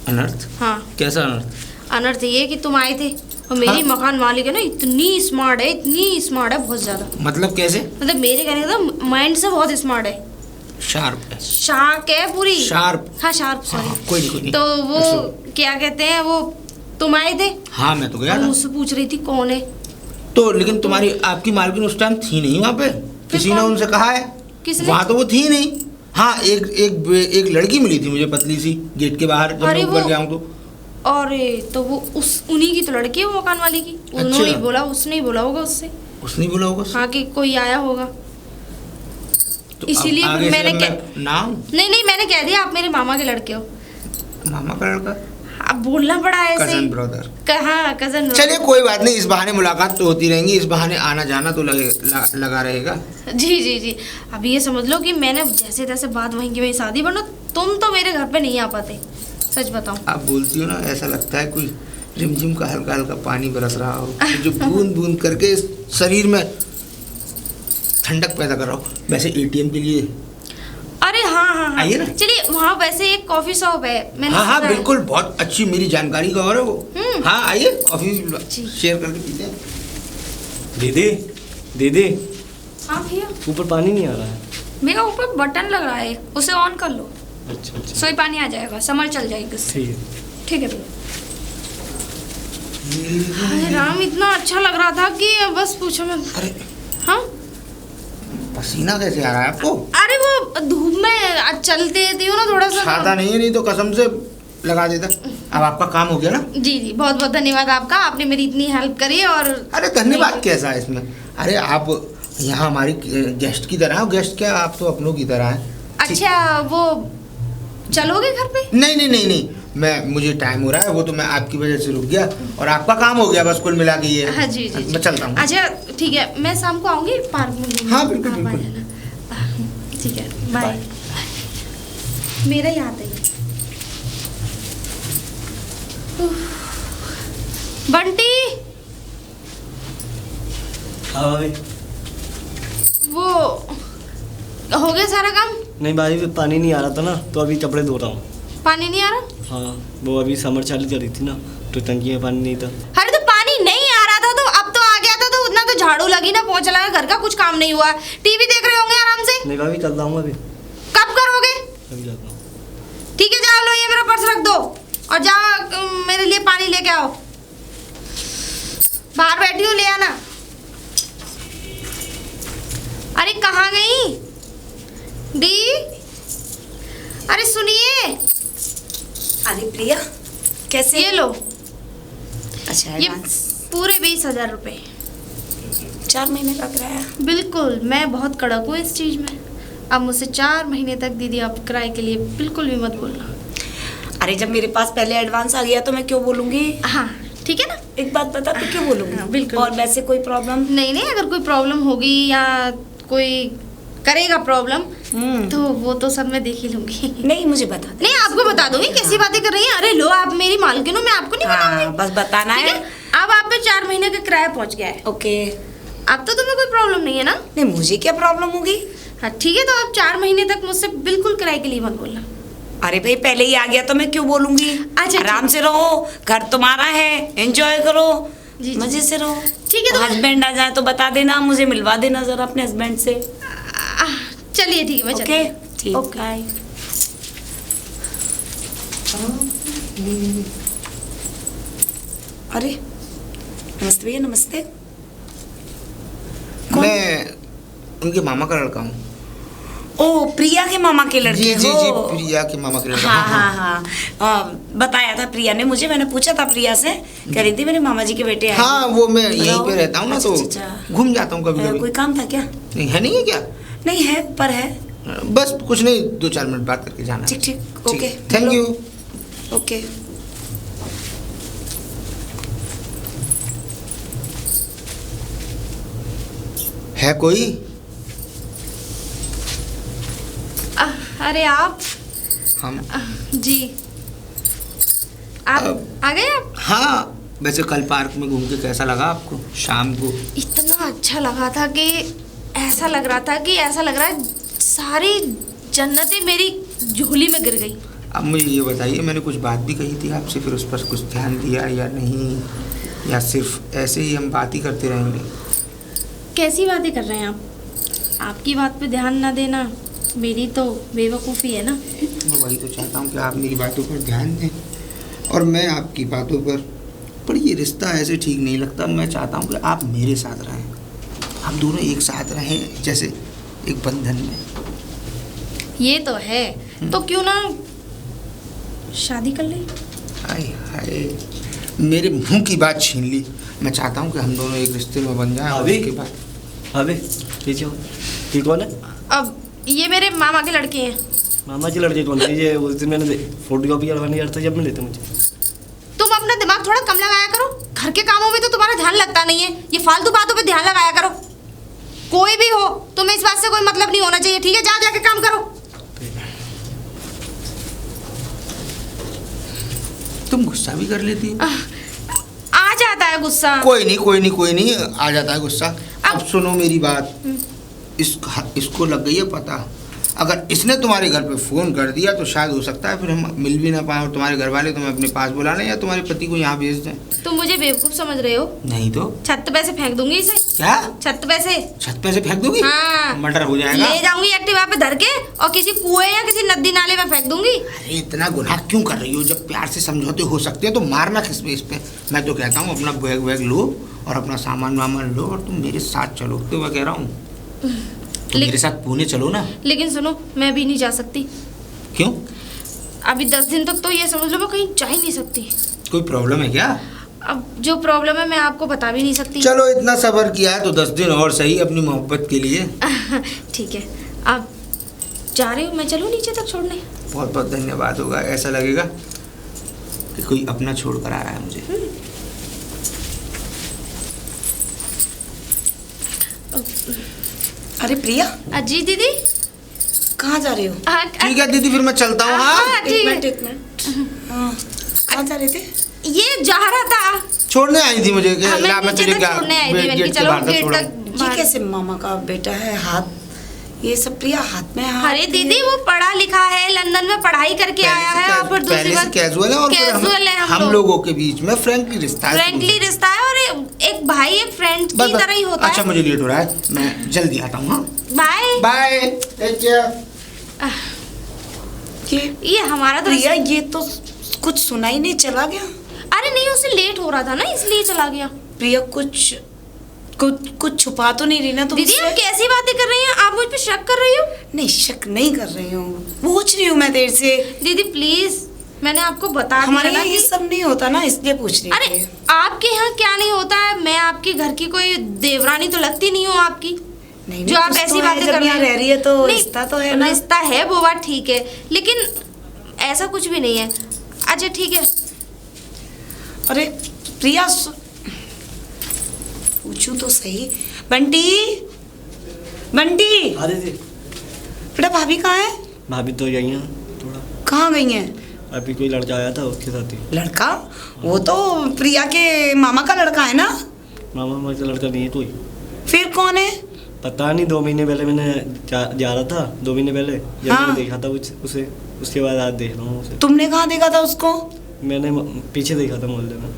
[SPEAKER 5] अनर्थ?
[SPEAKER 3] हाँ,
[SPEAKER 5] कैसा अनर्थ?
[SPEAKER 3] अनर्थ ये कि तुम आए थे और मेरी
[SPEAKER 5] हाँ?
[SPEAKER 3] मकान मालिक है ना, इतनी स्मार्ट है, इतनी स्मार्ट है, बहुत ज्यादा।
[SPEAKER 5] मतलब कैसे?
[SPEAKER 3] मतलब मेरे कहने का तो माइंड से बहुत स्मार्ट है,
[SPEAKER 5] शार्प है।
[SPEAKER 3] शार्क है पूरी।
[SPEAKER 5] शार्प?
[SPEAKER 3] हाँ शार्प,
[SPEAKER 5] हाँ,
[SPEAKER 3] सॉरी।
[SPEAKER 5] कोई नहीं कोई नहीं।
[SPEAKER 3] तो वो क्या कहते हैं, वो तुम आए थे
[SPEAKER 5] हाँ मैं तो गया
[SPEAKER 3] और
[SPEAKER 5] था।
[SPEAKER 3] मुझसे पूछ रही थी कौन है।
[SPEAKER 5] तो लेकिन तुम्हारी आपकी मालकिन उस टाइम थी नहीं वहाँ पे, किसी ने
[SPEAKER 3] कौन?
[SPEAKER 5] उनसे कहा है?
[SPEAKER 3] किसने?
[SPEAKER 5] वहाँ तो वो थी नहीं। हाँ एक लड़की मिली थी मुझे, पतली सी, गेट के बाहर जब
[SPEAKER 3] अरे
[SPEAKER 5] मैं ऊपर
[SPEAKER 3] वो-
[SPEAKER 5] गया हूँ तो।
[SPEAKER 3] और तो वो उन्हीं की तो लड़की है, वो मकान वाली की। उन्होंने ही
[SPEAKER 5] अच्छा।
[SPEAKER 3] बोला, उसने ही बोला होगा उससे।
[SPEAKER 5] उसने बोला होगा?
[SPEAKER 3] हाँ कि कोई आया होगा,
[SPEAKER 5] तो अब
[SPEAKER 3] इसीलिए
[SPEAKER 5] आगे से
[SPEAKER 3] मैंने
[SPEAKER 5] जब
[SPEAKER 3] क्या-
[SPEAKER 5] मैं नाम,
[SPEAKER 3] नहीं नहीं, मैंने कह दिया आप मेरे मामा के लड़के हो।
[SPEAKER 5] मामा का लड़का,
[SPEAKER 3] अब बोलना पड़ा ऐसे ही।
[SPEAKER 5] Cousin brother.
[SPEAKER 3] हाँ कजन।
[SPEAKER 5] चलिए कोई बात नहीं, इस बहाने मुलाकात तो होती रहेंगी, इस बहाने आना जाना तो लगा रहेगा।
[SPEAKER 3] जी जी जी, अब ये समझ लो कि मैंने जैसे तैसे बात वहीं की वहीं शादी, वरना तुम तो मेरे घर पे नहीं आ पाते, सच बताऊं।
[SPEAKER 5] आप बोलती हो ना, ऐसा लगता है कोई रिमझिम का हल्का हल्का पानी बरस रहा हो, जो बूंद बूंद करके इस शरीर में ठंडक पैदा कर रहा हो। वैसे एटीएम के लिए
[SPEAKER 3] अरे हाँ हाँ हाँ,
[SPEAKER 5] आइए ना।
[SPEAKER 3] चलिए, वहाँ वैसे एक कॉफी शॉप है, मैंने
[SPEAKER 5] हाँ हाँ
[SPEAKER 3] सुना है।
[SPEAKER 5] बिल्कुल, बहुत अच्छी, मेरी जानकारी का और है वो। हाँ आइए, कॉफी
[SPEAKER 3] जी।
[SPEAKER 5] शेयर करके पीते हैं।
[SPEAKER 4] दीदी दीदी,
[SPEAKER 3] हाँ भैया।
[SPEAKER 4] ऊपर पानी नहीं आ रहा है।
[SPEAKER 2] मेरा ऊपर बटन लग रहा है, उसे ऑन कर लो,
[SPEAKER 4] अच्छा अच्छा
[SPEAKER 2] सोई पानी आ जाएगा, समर चल जाएगी उससे।
[SPEAKER 4] ठीक है।
[SPEAKER 2] ठीक है भैया।
[SPEAKER 3] अरे राम, इतना अच्छा लग रहा था कि बस पूछो मत।
[SPEAKER 5] अरे
[SPEAKER 3] हाँ,
[SPEAKER 5] पसीना कैसे आ रहा है आपको?
[SPEAKER 3] अरे वो धूप में आज चलते थी ना थोड़ा सा।
[SPEAKER 5] छाता नहीं है, नहीं तो कसम से लगा देता। अब आपका काम हो गया ना?
[SPEAKER 3] जी जी, बहुत बहुत धन्यवाद आपका, आपने मेरी इतनी हेल्प करी। और
[SPEAKER 5] अरे धन्यवाद कैसा है इसमें? अरे आप यहाँ हमारी गेस्ट की तरह हो। गेस्ट क्या, आप तो अपनों की तरह हैं।
[SPEAKER 3] अच्छा, वो चलोगे घर पे?
[SPEAKER 5] नहीं नहीं नहीं नहीं, मुझे टाइम हो रहा है, वो तो मैं आपकी वजह से रुक गया और आपका काम हो गया, बस कुल मिला के ये।
[SPEAKER 3] हाँ जी जी,
[SPEAKER 5] मैं चलता हूँ।
[SPEAKER 3] अच्छा ठीक है, मैं शाम को आऊंगी पार्क में घूमने।
[SPEAKER 5] हाँ, बिल्कुल,
[SPEAKER 3] आप आ
[SPEAKER 5] बिल्कुल।
[SPEAKER 3] जाना। ठीक है, बाय। मेरा याद है। बंटी,
[SPEAKER 4] हाँ भाभी।
[SPEAKER 3] वो हो गया सारा काम?
[SPEAKER 4] नहीं भाभी, पानी नहीं आ रहा था ना, तो अभी कपड़े धो रहा हूँ।
[SPEAKER 3] पानी नहीं आ रहा?
[SPEAKER 4] हाँ, वो अभी समर चालू कर रही थी ना, तो टंकी में पानी नहीं था।
[SPEAKER 3] अरे तो पानी नहीं आ रहा था तो अब तो आ गया था, तो उतना तो झाड़ू लगी ना, पोंछा लगा, घर का कुछ काम नहीं हुआ। टीवी देख रहे होंगे आराम से।
[SPEAKER 4] नहीं भाभी, कल लाऊंगा अभी।
[SPEAKER 3] कब करोगे?
[SPEAKER 4] अभी लाता हूँ।
[SPEAKER 3] ठीक है, जाओ, लो ये मेरा पर्स रख दो और जा मेरे लिए पानी लेके आओ। बाहर बैठी हो, ले आना। अरे कहाँ गई दी? अरे सुनिए।
[SPEAKER 1] अरे प्रिया, कैसे?
[SPEAKER 3] ये लो,
[SPEAKER 1] अच्छा,
[SPEAKER 3] ये
[SPEAKER 1] एडवांस
[SPEAKER 3] पूरे 20,000 रुपए।
[SPEAKER 1] 4 महीने का किराया।
[SPEAKER 3] बिल्कुल, मैं बहुत कड़क हूँ इस चीज में। अब मुझसे 4 महीने तक दीदी आप किराए के लिए बिल्कुल भी मत बोलना।
[SPEAKER 1] अरे जब मेरे पास पहले एडवांस आ गया तो मैं क्यों बोलूंगी?
[SPEAKER 3] हाँ ठीक है ना?
[SPEAKER 1] एक बात बता, तो क्यों बोलूंगी?
[SPEAKER 3] हाँ, बिल्कुल।
[SPEAKER 1] और वैसे कोई प्रॉब्लम?
[SPEAKER 3] नहीं नहीं, अगर कोई प्रॉब्लम होगी या कोई करेगा प्रॉब्लम तो वो तो सब मैं देख ही लूंगी।
[SPEAKER 1] नहीं, मुझे बता दे।
[SPEAKER 3] नहीं, आपको बता दूंगी। कैसी बातें कर रही हैं? अरे लो, आप मेरी मालकिन हो, मैं आपको नहीं बताऊंगी।
[SPEAKER 1] हाँ, बस बताना
[SPEAKER 3] ठीक
[SPEAKER 1] है।
[SPEAKER 3] है, अब आप पे 4 महीने का किराया पहुंच गया है।
[SPEAKER 1] ओके।
[SPEAKER 3] अब तो तुम्हें कोई प्रॉब्लम नहीं है ना?
[SPEAKER 1] नहीं, मुझे क्या प्रॉब्लम होगी?
[SPEAKER 3] हाँ ठीक है, तो आप 4 महीने तक मुझसे बिल्कुल किराए के लिए मत बोलना।
[SPEAKER 1] अरे भाई, पहले ही आ गया तो मैं क्यों बोलूंगी?
[SPEAKER 3] अच्छा,
[SPEAKER 1] आराम
[SPEAKER 3] ठीक।
[SPEAKER 1] से रहो, घर तुम्हारा है, एंजॉय करो,
[SPEAKER 3] जी, जी।
[SPEAKER 1] मजे से रहो।
[SPEAKER 3] ठीक है, तो
[SPEAKER 1] हस्बैंड आ जाए तो बता देना, मुझे मिलवा देना जरा अपने हस्बैंड से।
[SPEAKER 3] चलिए ठीक है, मैं चलती
[SPEAKER 1] ओके,
[SPEAKER 3] हूँ।
[SPEAKER 1] ठीक।
[SPEAKER 3] ओके।
[SPEAKER 1] बाय। अरे नमस्ते भैया, नमस्ते। कौन?
[SPEAKER 5] मैं उनके मामा का लड़का हूँ।
[SPEAKER 1] ओ, प्रिया के मामा के लड़के
[SPEAKER 5] जी जी
[SPEAKER 1] हो?
[SPEAKER 5] जी, प्रिया के मामा के लड़का।
[SPEAKER 1] हाँ हाँ हाँ, बताया था प्रिया ने मुझे, मैंने पूछा था प्रिया से, कह रही थी मेरे मामा जी के बेटे आए।
[SPEAKER 5] हाँ, वो मैं यहीं पे रहता हूँ ना, तो
[SPEAKER 1] अच्छा, अच्छा।
[SPEAKER 5] घूम जाता हूँ कभी कभी।
[SPEAKER 1] कोई काम था क्या?
[SPEAKER 5] नहीं है, नहीं है क्या?
[SPEAKER 1] नहीं है, पर है।
[SPEAKER 5] बस कुछ नहीं, 2-4 मिनट बात करके जाना है।
[SPEAKER 1] ठीक ठीक, ओके।
[SPEAKER 5] Thank you.
[SPEAKER 1] ओके।
[SPEAKER 5] है कोई?
[SPEAKER 3] अरे आप?
[SPEAKER 5] हम?
[SPEAKER 3] जी, आप
[SPEAKER 5] अब-
[SPEAKER 3] आ गए आप?
[SPEAKER 5] हाँ, वैसे कल पार्क में घूम के कैसा लगा आपको शाम को?
[SPEAKER 3] इतना अच्छा लगा था कि ऐसा लग रहा है सारी जन्नतें मेरी झोली में गिर गई।
[SPEAKER 5] अब मुझे ये बताइए, मैंने कुछ बात भी कही थी आपसे, फिर उस पर कुछ ध्यान दिया या नहीं, या सिर्फ ऐसे ही हम बात ही करते रहेंगे?
[SPEAKER 3] कैसी बातें कर रहे हैं आप? आपकी बात पे ध्यान ना देना मेरी तो बेवकूफ़ी है ना।
[SPEAKER 5] मैं वही तो चाहता हूँ कि आप मेरी बातों पर ध्यान दें और मैं आपकी बातों पर ये रिश्ता ऐसे ठीक नहीं लगता। मैं चाहता हूँ कि आप मेरे साथ रहें, हम दोनों एक साथ रहें, जैसे एक बंधन में।
[SPEAKER 3] ये तो है, तो क्यों ना शादी कर ले?
[SPEAKER 5] हाय हाय, मेरे मुंह की बात छीन ली। मैं चाहता हूँ कि हम दोनों एक रिश्ते में बन जाएं और
[SPEAKER 4] अभी?
[SPEAKER 5] उसके बाद।
[SPEAKER 4] अबे पीछे हो, ये कौन है?
[SPEAKER 3] अब ये मेरे मामा के लड़के हैं।
[SPEAKER 4] मामा की लड़की कौन सी? ये उस दिन मैंने फोटो कॉपी करवाने गया था, जब में लेते मुझे।
[SPEAKER 3] तुम अपना दिमाग थोड़ा कम लगाया करो, घर के कामों में तो तुम्हारा ध्यान लगता नहीं है, ये फालतू बातों पे ध्यान लगाया करो। कोई भी हो, तुम्हें इस बात से कोई मतलब नहीं होना चाहिए, ठीक है? जाओ जाके काम करो।
[SPEAKER 5] तुम गुस्सा भी कर लेती हो?
[SPEAKER 3] आ जाता है गुस्सा।
[SPEAKER 5] कोई नहीं, आ जाता है गुस्सा। अब सुनो मेरी बात, इसको लग गई है पता। अगर इसने तुम्हारे घर पे फ़ोन कर दिया तो शायद हो सकता है फिर हम मिल भी ना पाए और तुम्हारे घर वाले तुम्हें अपने पास बुला लें या तुम्हारे पति को यहाँ भेज दें।
[SPEAKER 3] तुम मुझे बेवकूफ समझ रहे हो?
[SPEAKER 5] नहीं तो
[SPEAKER 3] छत पे से फेंक दूंगी इसे।
[SPEAKER 5] क्या?
[SPEAKER 3] छत पे से।
[SPEAKER 5] छत पे से फेंक दोगी?
[SPEAKER 3] हाँ।
[SPEAKER 5] मर्डर हो जाएगा।
[SPEAKER 3] ले जाऊंगी एक्टिवा पे धर के और किसी कुएं या किसी नदी नाले में फेंक दूंगी।
[SPEAKER 5] अरे इतना गुनाह क्यों कर रही हो? जब प्यार से समझौते हो सकते हैं तो मारना किस पे इस पे? मैं तो कहता हूँ अपना बैग वैग लो और अपना सामान वामान लो और तुम मेरे साथ चलो। तो मैं कह रहा हूँ तुम मेरे साथ पुणे चलो ना।
[SPEAKER 3] लेकिन सुनो, मैं भी नहीं जा सकती।
[SPEAKER 5] क्यों?
[SPEAKER 3] अभी 10 दिन तक तो ये समझ लो मैं कहीं जा ही नहीं सकती।
[SPEAKER 5] कोई प्रॉब्लम है क्या?
[SPEAKER 3] अब जो प्रॉब्लम है मैं आपको बता भी नहीं सकती।
[SPEAKER 5] चलो इतना सब्र किया है तो 10 दिन और सही अपनी मोहब्बत के लिए।
[SPEAKER 3] ठीक है, आप जा रहे हो, मैं चलूँ नीचे तक छोड़ने?
[SPEAKER 5] बहुत बहुत धन्यवाद होगा। ऐसा लगेगा कि कोई अपना छोड़ कर आ रहा है मुझे।
[SPEAKER 1] अरे प्रिया,
[SPEAKER 3] जी दीदी।
[SPEAKER 1] कहाँ जा रहे हो?
[SPEAKER 5] ठीक है दीदी, फिर मैं चलता हूँ। हाँ
[SPEAKER 3] ठीक है।
[SPEAKER 1] एक मिनट। हाँ, कहाँ जा रहे थे?
[SPEAKER 3] ये जा रहा था,
[SPEAKER 5] छोड़ने आई थी मुझे।
[SPEAKER 3] हाँ, मैं
[SPEAKER 5] ला, मैं
[SPEAKER 3] नीचे
[SPEAKER 5] तुझे
[SPEAKER 3] तक
[SPEAKER 5] क्या
[SPEAKER 3] छोड़ने आई थी। मैंने
[SPEAKER 5] गेट
[SPEAKER 3] कहा
[SPEAKER 5] के
[SPEAKER 3] चलो
[SPEAKER 5] बाहर तक
[SPEAKER 3] गेट
[SPEAKER 5] छोड़ा।
[SPEAKER 3] तक।
[SPEAKER 1] ये कैसे मामा का बेटा है? हाथ ये सब प्रिया हाथ में हाथ।
[SPEAKER 3] अरे दीदी वो पढ़ा लिखा है, लंदन में पढ़ाई करके आया है और फिर दूसरी बात
[SPEAKER 5] कैजुअल है और फिर
[SPEAKER 3] कैजुअल है
[SPEAKER 5] हम लोगों के बीच में फ्रैंकली रिश्ता है।
[SPEAKER 3] फ्रेंकली रिश्ता है और एक भाई एक फ्रेंड की तरह ही होता
[SPEAKER 5] अच्छा
[SPEAKER 3] है।
[SPEAKER 5] मुझे लेट हो रहा है, मैं जल्दी आता हूँ। हाँ
[SPEAKER 3] बाय
[SPEAKER 5] बाय, टेक केयर।
[SPEAKER 3] ये हमारा तो
[SPEAKER 1] प्रिया ये तो कुछ सुना ही नहीं, चला गया।
[SPEAKER 3] अरे नहीं, उसे लेट हो रहा था ना इसलिए चला गया।
[SPEAKER 1] प्रिया कुछ कुछ कुछ छुपा तो नहीं रही ना तुम?
[SPEAKER 3] दीदी आप कैसी बातें कर रही हैं? आप मुझ पे शक कर रही हो?
[SPEAKER 1] नहीं, शक नहीं कर रही हूँ, पूछ रही हूँ मैं तेरे से।
[SPEAKER 3] दीदी प्लीज, मैंने आपको बता
[SPEAKER 1] हमारे
[SPEAKER 3] दिया
[SPEAKER 1] यहाँ
[SPEAKER 3] ना
[SPEAKER 1] ये
[SPEAKER 3] कि
[SPEAKER 1] सब नहीं होता ना, इसलिए पूछ रही
[SPEAKER 3] अरे
[SPEAKER 1] थी।
[SPEAKER 3] आपके यहाँ क्या नहीं होता है? मैं आपके घर की कोई देवरानी तो लगती नहीं हूँ आपकी,
[SPEAKER 1] नहीं,
[SPEAKER 3] जो आप
[SPEAKER 1] कुछ
[SPEAKER 3] ऐसी
[SPEAKER 1] तो है,
[SPEAKER 3] बातें
[SPEAKER 1] जब
[SPEAKER 3] कर रही
[SPEAKER 1] यहाँ रह रही है तो
[SPEAKER 3] नहीं,
[SPEAKER 1] रिश्ता तो है ना।
[SPEAKER 3] रिश्ता है वो बात ठीक है, लेकिन ऐसा कुछ भी नहीं है। अच्छा ठीक है।
[SPEAKER 1] अरे प्रिया पूछूं तो सही। बंटी, बंटी
[SPEAKER 4] हाँ दीदी।
[SPEAKER 1] बेटा भाभी कहाँ है?
[SPEAKER 4] भाभी तो यही हैं थोड़ा।
[SPEAKER 1] कहाँ गई हैं?
[SPEAKER 4] अभी कोई लड़का आया था उसके साथ ही।
[SPEAKER 1] लड़का? वो तो प्रिया के मामा का लड़का है ना?
[SPEAKER 4] मामा हमारे लड़का नहीं है कोई।
[SPEAKER 1] फिर कौन है?
[SPEAKER 4] पता नहीं, 2 महीने पहले मैंने जा रहा था, 2 महीने पहले जब
[SPEAKER 1] हाँ।
[SPEAKER 4] मैंने देखा था उसे, उसके बाद आज देख रहा हूँ उसे।
[SPEAKER 1] तुमने कहाँ देखा था उसको?
[SPEAKER 4] मैंने पीछे देखा था मोहल्ले में।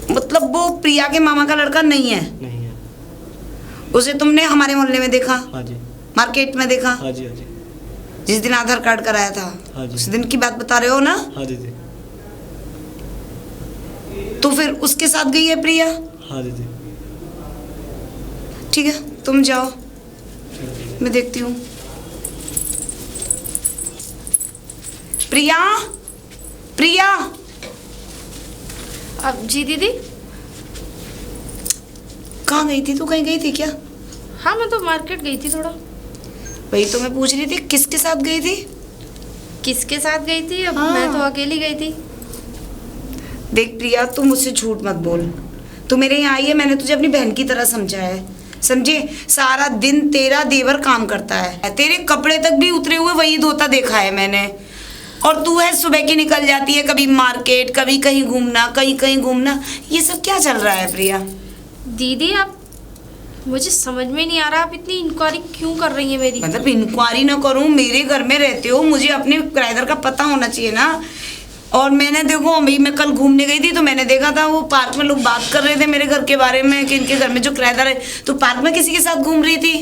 [SPEAKER 1] मतलब वो प्रिया के मामा का लड़का नहीं है?
[SPEAKER 4] नहीं है।
[SPEAKER 1] उसे तुमने हमारे मोहल्ले में देखा?
[SPEAKER 4] हाँ जी।
[SPEAKER 1] मार्केट में देखा?
[SPEAKER 4] हाँ जी। हाँ जी।
[SPEAKER 1] जिस दिन आधार कार्ड कराया था?
[SPEAKER 4] हाँ जी।
[SPEAKER 1] उस दिन की बात बता रहे हो ना?
[SPEAKER 4] हाँ दीदी।
[SPEAKER 1] तो फिर उसके साथ गई है प्रिया?
[SPEAKER 4] हाँ दीदी।
[SPEAKER 1] ठीक है, तुम जाओ, मैं देखती हूँ। प्रिया, प्रिया।
[SPEAKER 3] अब जी दीदी।
[SPEAKER 1] कहाँ गई थी तू? कहीं गई थी क्या?
[SPEAKER 3] हाँ मैं तो मार्केट गई थी थोड़ा।
[SPEAKER 1] वही तो मैं पूछ रही थी, किसके साथ गई थी?
[SPEAKER 3] किसके साथ गई थी? अब
[SPEAKER 1] हाँ।
[SPEAKER 3] मैं तो अकेली गई थी।
[SPEAKER 1] देख प्रिया, तू मुझसे झूठ मत बोल। तू मेरे यहाँ आई है, मैंने तुझे अपनी बहन की तरह समझा है, समझे? सारा दिन तेरा देवर काम करता है, तेरे कपड़े तक भी उतरे हुए वही धोता देखा है मैंने। और तू है सुबह की निकल जाती है, कभी मार्केट, कभी कहीं घूमना, कहीं कहीं घूमना। ये सब क्या चल रहा है प्रिया?
[SPEAKER 3] दीदी आप, मुझे समझ में नहीं आ रहा आप इतनी इंक्वायरी क्यों कर रही हैं मेरी?
[SPEAKER 1] मतलब इंक्वायरी ना करूं? मेरे घर में रहते हो, मुझे अपने किराएदार का पता होना चाहिए ना। और मैंने देखो अभी मैं कल घूमने गई थी तो मैंने देखा था वो पार्क में लोग बात कर रहे थे मेरे घर के बारे में कि इनके घर में जो किराएदार है। तो पार्क में किसी के साथ घूम रही थी?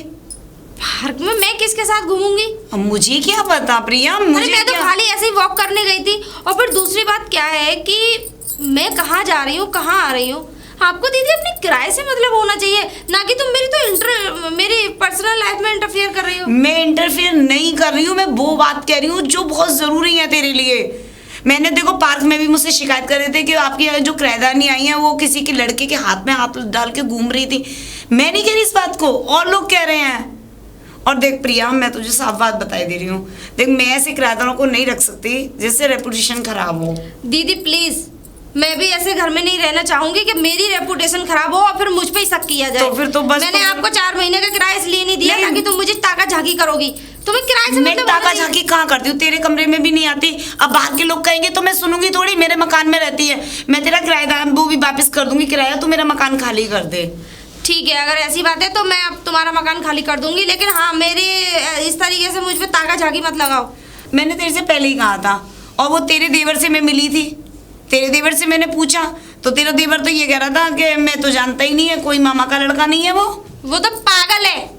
[SPEAKER 3] पार्क में मैं किसके साथ घूमूंगी?
[SPEAKER 1] अब मुझे क्या पता प्रिया,
[SPEAKER 3] अरे
[SPEAKER 1] मुझे
[SPEAKER 3] मैं तो
[SPEAKER 1] क्या?
[SPEAKER 3] खाली ऐसे ही वॉक करने गई थी। और फिर दूसरी बात क्या है कि मैं कहाँ जा रही हूँ, कहाँ आ रही हूँ, आपको दीदी अपने किराए से मतलब होना चाहिए, ना कि तुम मेरी पर्सनल लाइफ में इंटरफेयर कर रही हो।
[SPEAKER 1] मैं इंटरफेयर नहीं कर रही हूँ, मैं वो बात कह रही हूँ जो बहुत जरूरी है तेरे लिए। मैंने देखो पार्क में भी मुझसे शिकायत कर रहे थे कि आपकी जो किराएदारनी आई है वो किसी के लड़के के हाथ में हाथ डाल के घूम रही थी। मैं नहीं कह रही इस बात को, और लोग कह रहे हैं। और देख प्रिया, मैं तुझे साफ बात बताई दे रही हूँ, देख मैं ऐसे किराएदारों को नहीं रख सकती जिससे रेपुटेशन खराब हो।
[SPEAKER 3] दीदी प्लीज, मैं भी ऐसे घर में नहीं रहना चाहूंगी कि मेरी रेपुटेशन खराब हो और फिर मुझ पे ही शक किया जाए।
[SPEAKER 1] तो फिर तो बस
[SPEAKER 3] मैंने आपको 4 महीने का किराया इसलिए नहीं दिया
[SPEAKER 1] नहीं।
[SPEAKER 3] ताकि तुम मुझे ताका झाकी करोगी। तुम्हें किराए से
[SPEAKER 1] मैं
[SPEAKER 3] मतलब
[SPEAKER 1] टाका
[SPEAKER 3] होना चाहिए।
[SPEAKER 1] झाकी कहाँ करती हूँ? तेरे कमरे में भी नहीं आती। अब बाहर के लोग कहेंगे तो मैं सुनूंगी थोड़ी, मेरे मकान में रहती है। मैं तेरा किराएदार वो भी वापस कर दूंगी किराया, तू मेरा मकान खाली कर दे।
[SPEAKER 3] ठीक है, अगर ऐसी बात है तो मैं अब तुम्हारा मकान खाली कर दूंगी, लेकिन हाँ मेरे इस तरीके से मुझ पे ताका झाकी मत लगाओ।
[SPEAKER 1] मैंने तेरे से पहले ही कहा था, और वो तेरे देवर से मैं मिली थी, तेरे देवर से मैंने पूछा तो तेरा देवर तो ये कह रहा था कि मैं तो जानता ही नहीं है, कोई मामा का लड़का नहीं है वो
[SPEAKER 3] तो पागल है,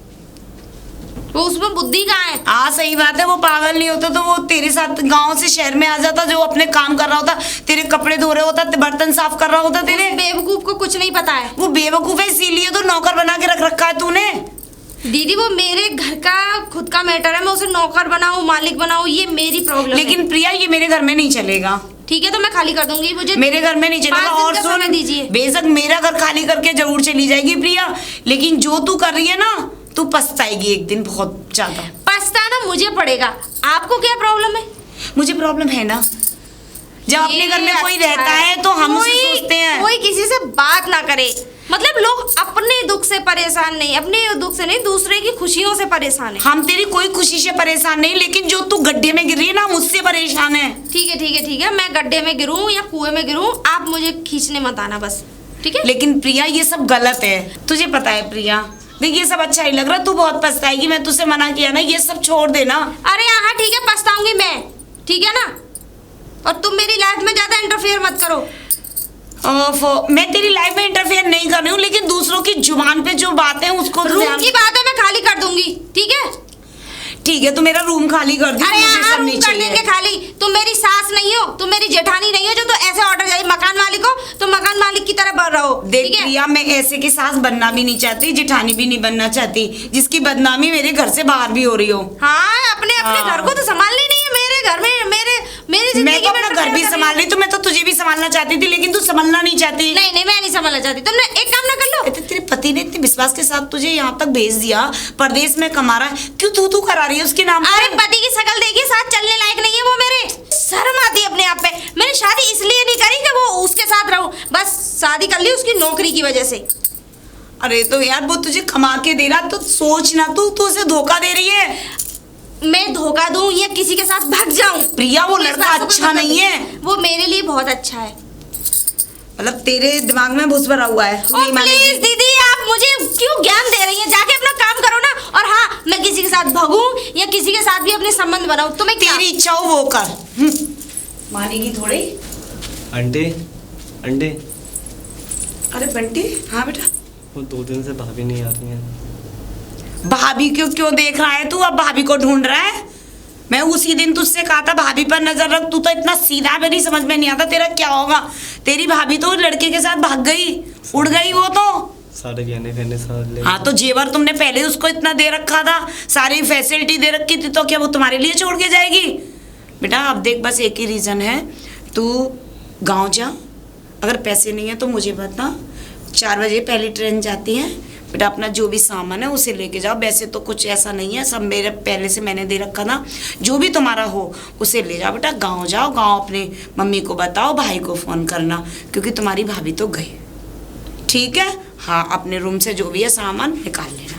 [SPEAKER 3] वो उसमें बुद्धि कहाँ है।
[SPEAKER 1] हाँ सही बात है, वो पागल नहीं होता तो वो तेरे साथ गांव से शहर में आ जाता, जो अपने काम कर रहा होता, तेरे कपड़े धो रहा होता, बर्तन साफ कर रहा होता। तेरे
[SPEAKER 3] बेवकूफ को कुछ नहीं पता है।
[SPEAKER 1] वो बेवकूफ है, इसीलिए तो नौकर बना के रख रखा है तूने।
[SPEAKER 3] दीदी वो मेरे घर का खुद का मैटर है, मैं उसे नौकर बनाऊं मालिक बनाऊं ये मेरी प्रॉब्लम है।
[SPEAKER 1] लेकिन प्रिया ये मेरे घर में नहीं चलेगा।
[SPEAKER 3] ठीक है तो मैं खाली कर दूंगी, मुझे
[SPEAKER 1] मेरे घर में नहीं चलेगा।
[SPEAKER 3] 5 दिन
[SPEAKER 1] और
[SPEAKER 3] का समय
[SPEAKER 1] सुन,
[SPEAKER 3] दीजिए।
[SPEAKER 1] बेशक मेरा घर खाली करके जरूर चली जाएगी प्रिया, लेकिन जो तू कर रही है ना, तू पछताएगी एक दिन बहुत ज्यादा।
[SPEAKER 3] पछताना मुझे पड़ेगा, आपको क्या प्रॉब्लम है?
[SPEAKER 1] मुझे प्रॉब्लम है ना, जब अपने घर में कोई
[SPEAKER 3] अच्छा
[SPEAKER 1] रहता है तो हम उसे सोचते हैं।
[SPEAKER 3] कोई किसी से बात ना करे, मतलब लोग अपने दुख से परेशान नहीं, अपने दुख से नहीं दूसरे की खुशियों से परेशान है।
[SPEAKER 1] हम तेरी कोई खुशी से परेशान नहीं, लेकिन जो तू गड्ढे में गिर रही है ना, मुझसे परेशान है।
[SPEAKER 3] ठीक है ठीक है ठीक है, मैं गड्ढे में गिरूं या कुएं में गिरूं, आप मुझे खींचने मत आना बस, ठीक है?
[SPEAKER 1] लेकिन प्रिया ये सब गलत है, तुझे पता है प्रिया। देख ये सब अच्छा ही लग रहा, तू बहुत पछताएगी, मैं तुझसे मना किया ना, ये सब छोड़ देना।
[SPEAKER 3] अरे हाँ ठीक है, पछताऊंगी मैं, ठीक है ना? और तुम मेरी लाइफ में ज्यादा इंटरफेयर मत करो।
[SPEAKER 1] मैं तेरी लाइफ में इंटरफेयर नहीं कर रही हूँ, लेकिन दूसरों की जुबान पे जो बातें हैं उसको तो
[SPEAKER 3] रूम
[SPEAKER 1] ध्यान-
[SPEAKER 3] की बात है, मैं खाली कर दूंगी, ठीक है?
[SPEAKER 1] ठीक है, तू मेरा रूम खाली कर दी।
[SPEAKER 3] अरे
[SPEAKER 1] मुझे
[SPEAKER 3] हाँ
[SPEAKER 1] सब
[SPEAKER 3] रूम
[SPEAKER 1] नहीं
[SPEAKER 3] कर
[SPEAKER 1] चाहिए।
[SPEAKER 3] देंगे खाली, तुम मेरी सास नहीं हो, तुम मेरी जेठानी नहीं हो जो तो ऐसे ऑर्डर जाए मकान मालिक हो तो मकान मालिक की तरह बढ़ रहो।
[SPEAKER 1] देख
[SPEAKER 3] ठीक है?
[SPEAKER 1] प्रिया, मैं ऐसे की सास बनना भी नहीं चाहती, जेठानी भी नहीं बनना चाहती, जिसकी बदनामी मेरे घर से बाहर भी हो रही हो।
[SPEAKER 3] हाँ अपने
[SPEAKER 1] हाँ।
[SPEAKER 3] घर को तो संभालनी नहीं है, मेरे घर में मेरी जिंदगी
[SPEAKER 1] मैं तो
[SPEAKER 3] में
[SPEAKER 1] अपना घर भी
[SPEAKER 3] interfere कर
[SPEAKER 1] संभाल रही, तो मैं तो तुझे भी संभालना चाहती थी, लेकिन तू संभालना नहीं चाहती।
[SPEAKER 3] नहीं नहीं मैं नहीं संभालना चाहती, तुमने एक काम ना कर लो।
[SPEAKER 1] तेरे पति ने इतने विश्वास के साथ तुझे यहाँ तक भेज दिया, परदेश में कमा रहा है, क्यों तू करा रही है उसके नाम
[SPEAKER 3] अरे
[SPEAKER 1] पर?
[SPEAKER 3] पति की शकल देखिए, साथ चलने लायक नहीं है वो मेरे, शर्म आती है अपने आप पे। मैंने शादी इसलिए नहीं करी कि वो उसके साथ रहूं, बस शादी कर ली उसकी नौकरी की वजह से।
[SPEAKER 1] अरे तो यार वो तुझे कमा के दे रहा, तो सोच ना, तू उसे धोखा दे रही है।
[SPEAKER 3] मैं धोखा दूं या किसी के साथ भाग जाऊं?
[SPEAKER 1] प्रिया वो
[SPEAKER 3] मेरे
[SPEAKER 1] लड़का
[SPEAKER 3] सासू को
[SPEAKER 1] अच्छा
[SPEAKER 3] धोखा
[SPEAKER 1] नहीं
[SPEAKER 3] दूं।
[SPEAKER 1] है,
[SPEAKER 3] वो मेरे लिए बहुत अच्छा है।
[SPEAKER 1] मतलब तेरे दिमाग में भूस भरा हुआ है।
[SPEAKER 3] ओ प्लीज दीदी आप मुझे क्यों ज्ञान दे रही हैं? जाके अपना काम करो ना। और हाँ मैं किसी के साथ भागूं या किसी के साथ भी अपने संबंध बनाऊं, तुम्हें क्या?
[SPEAKER 1] तेरी इच्छा हो वो कर। मानेगी थोड़ी।
[SPEAKER 4] आंटी आंटी,
[SPEAKER 1] अरे बंटी, हाँ बेटा।
[SPEAKER 4] वो 2 दिन से भाभी नहीं आ रही हैं।
[SPEAKER 1] भाभी क्यों देख रहा है तू? अब भाभी को ढूंढ रहा है? मैं उसी दिन तुझसे कहा था भाभी पर नजर रख, तू तो इतना सीधा, मेरी समझ में नहीं आता तेरा क्या होगा। तेरी भाभी तो लड़के के साथ भाग गई, उड़ गई वो तो।
[SPEAKER 4] सारे गहने फहने सारे ले।
[SPEAKER 1] हाँ तो जेवर तुमने पहले उसको इतना दे रखा था, सारी फैसिलिटी दे रखी थी, तो क्या वो तुम्हारे लिए छोड़ के जाएगी? बेटा अब देख, बस एक ही रीज़न है, तू गांव जा, अगर पैसे नहीं है तो मुझे बता, 4 बजे पहली ट्रेन जाती है, बेटा अपना जो भी सामान है उसे लेके जाओ। वैसे तो कुछ ऐसा नहीं है, सब मेरे पहले से मैंने दे रखा था, जो भी तुम्हारा हो उसे ले जाओ। बेटा गांव जाओ, गांव अपने मम्मी को बताओ, भाई को फ़ोन करना, क्योंकि तुम्हारी भाभी तो गई। ठीक है? हाँ अपने रूम से जो भी है सामान निकाल लेना।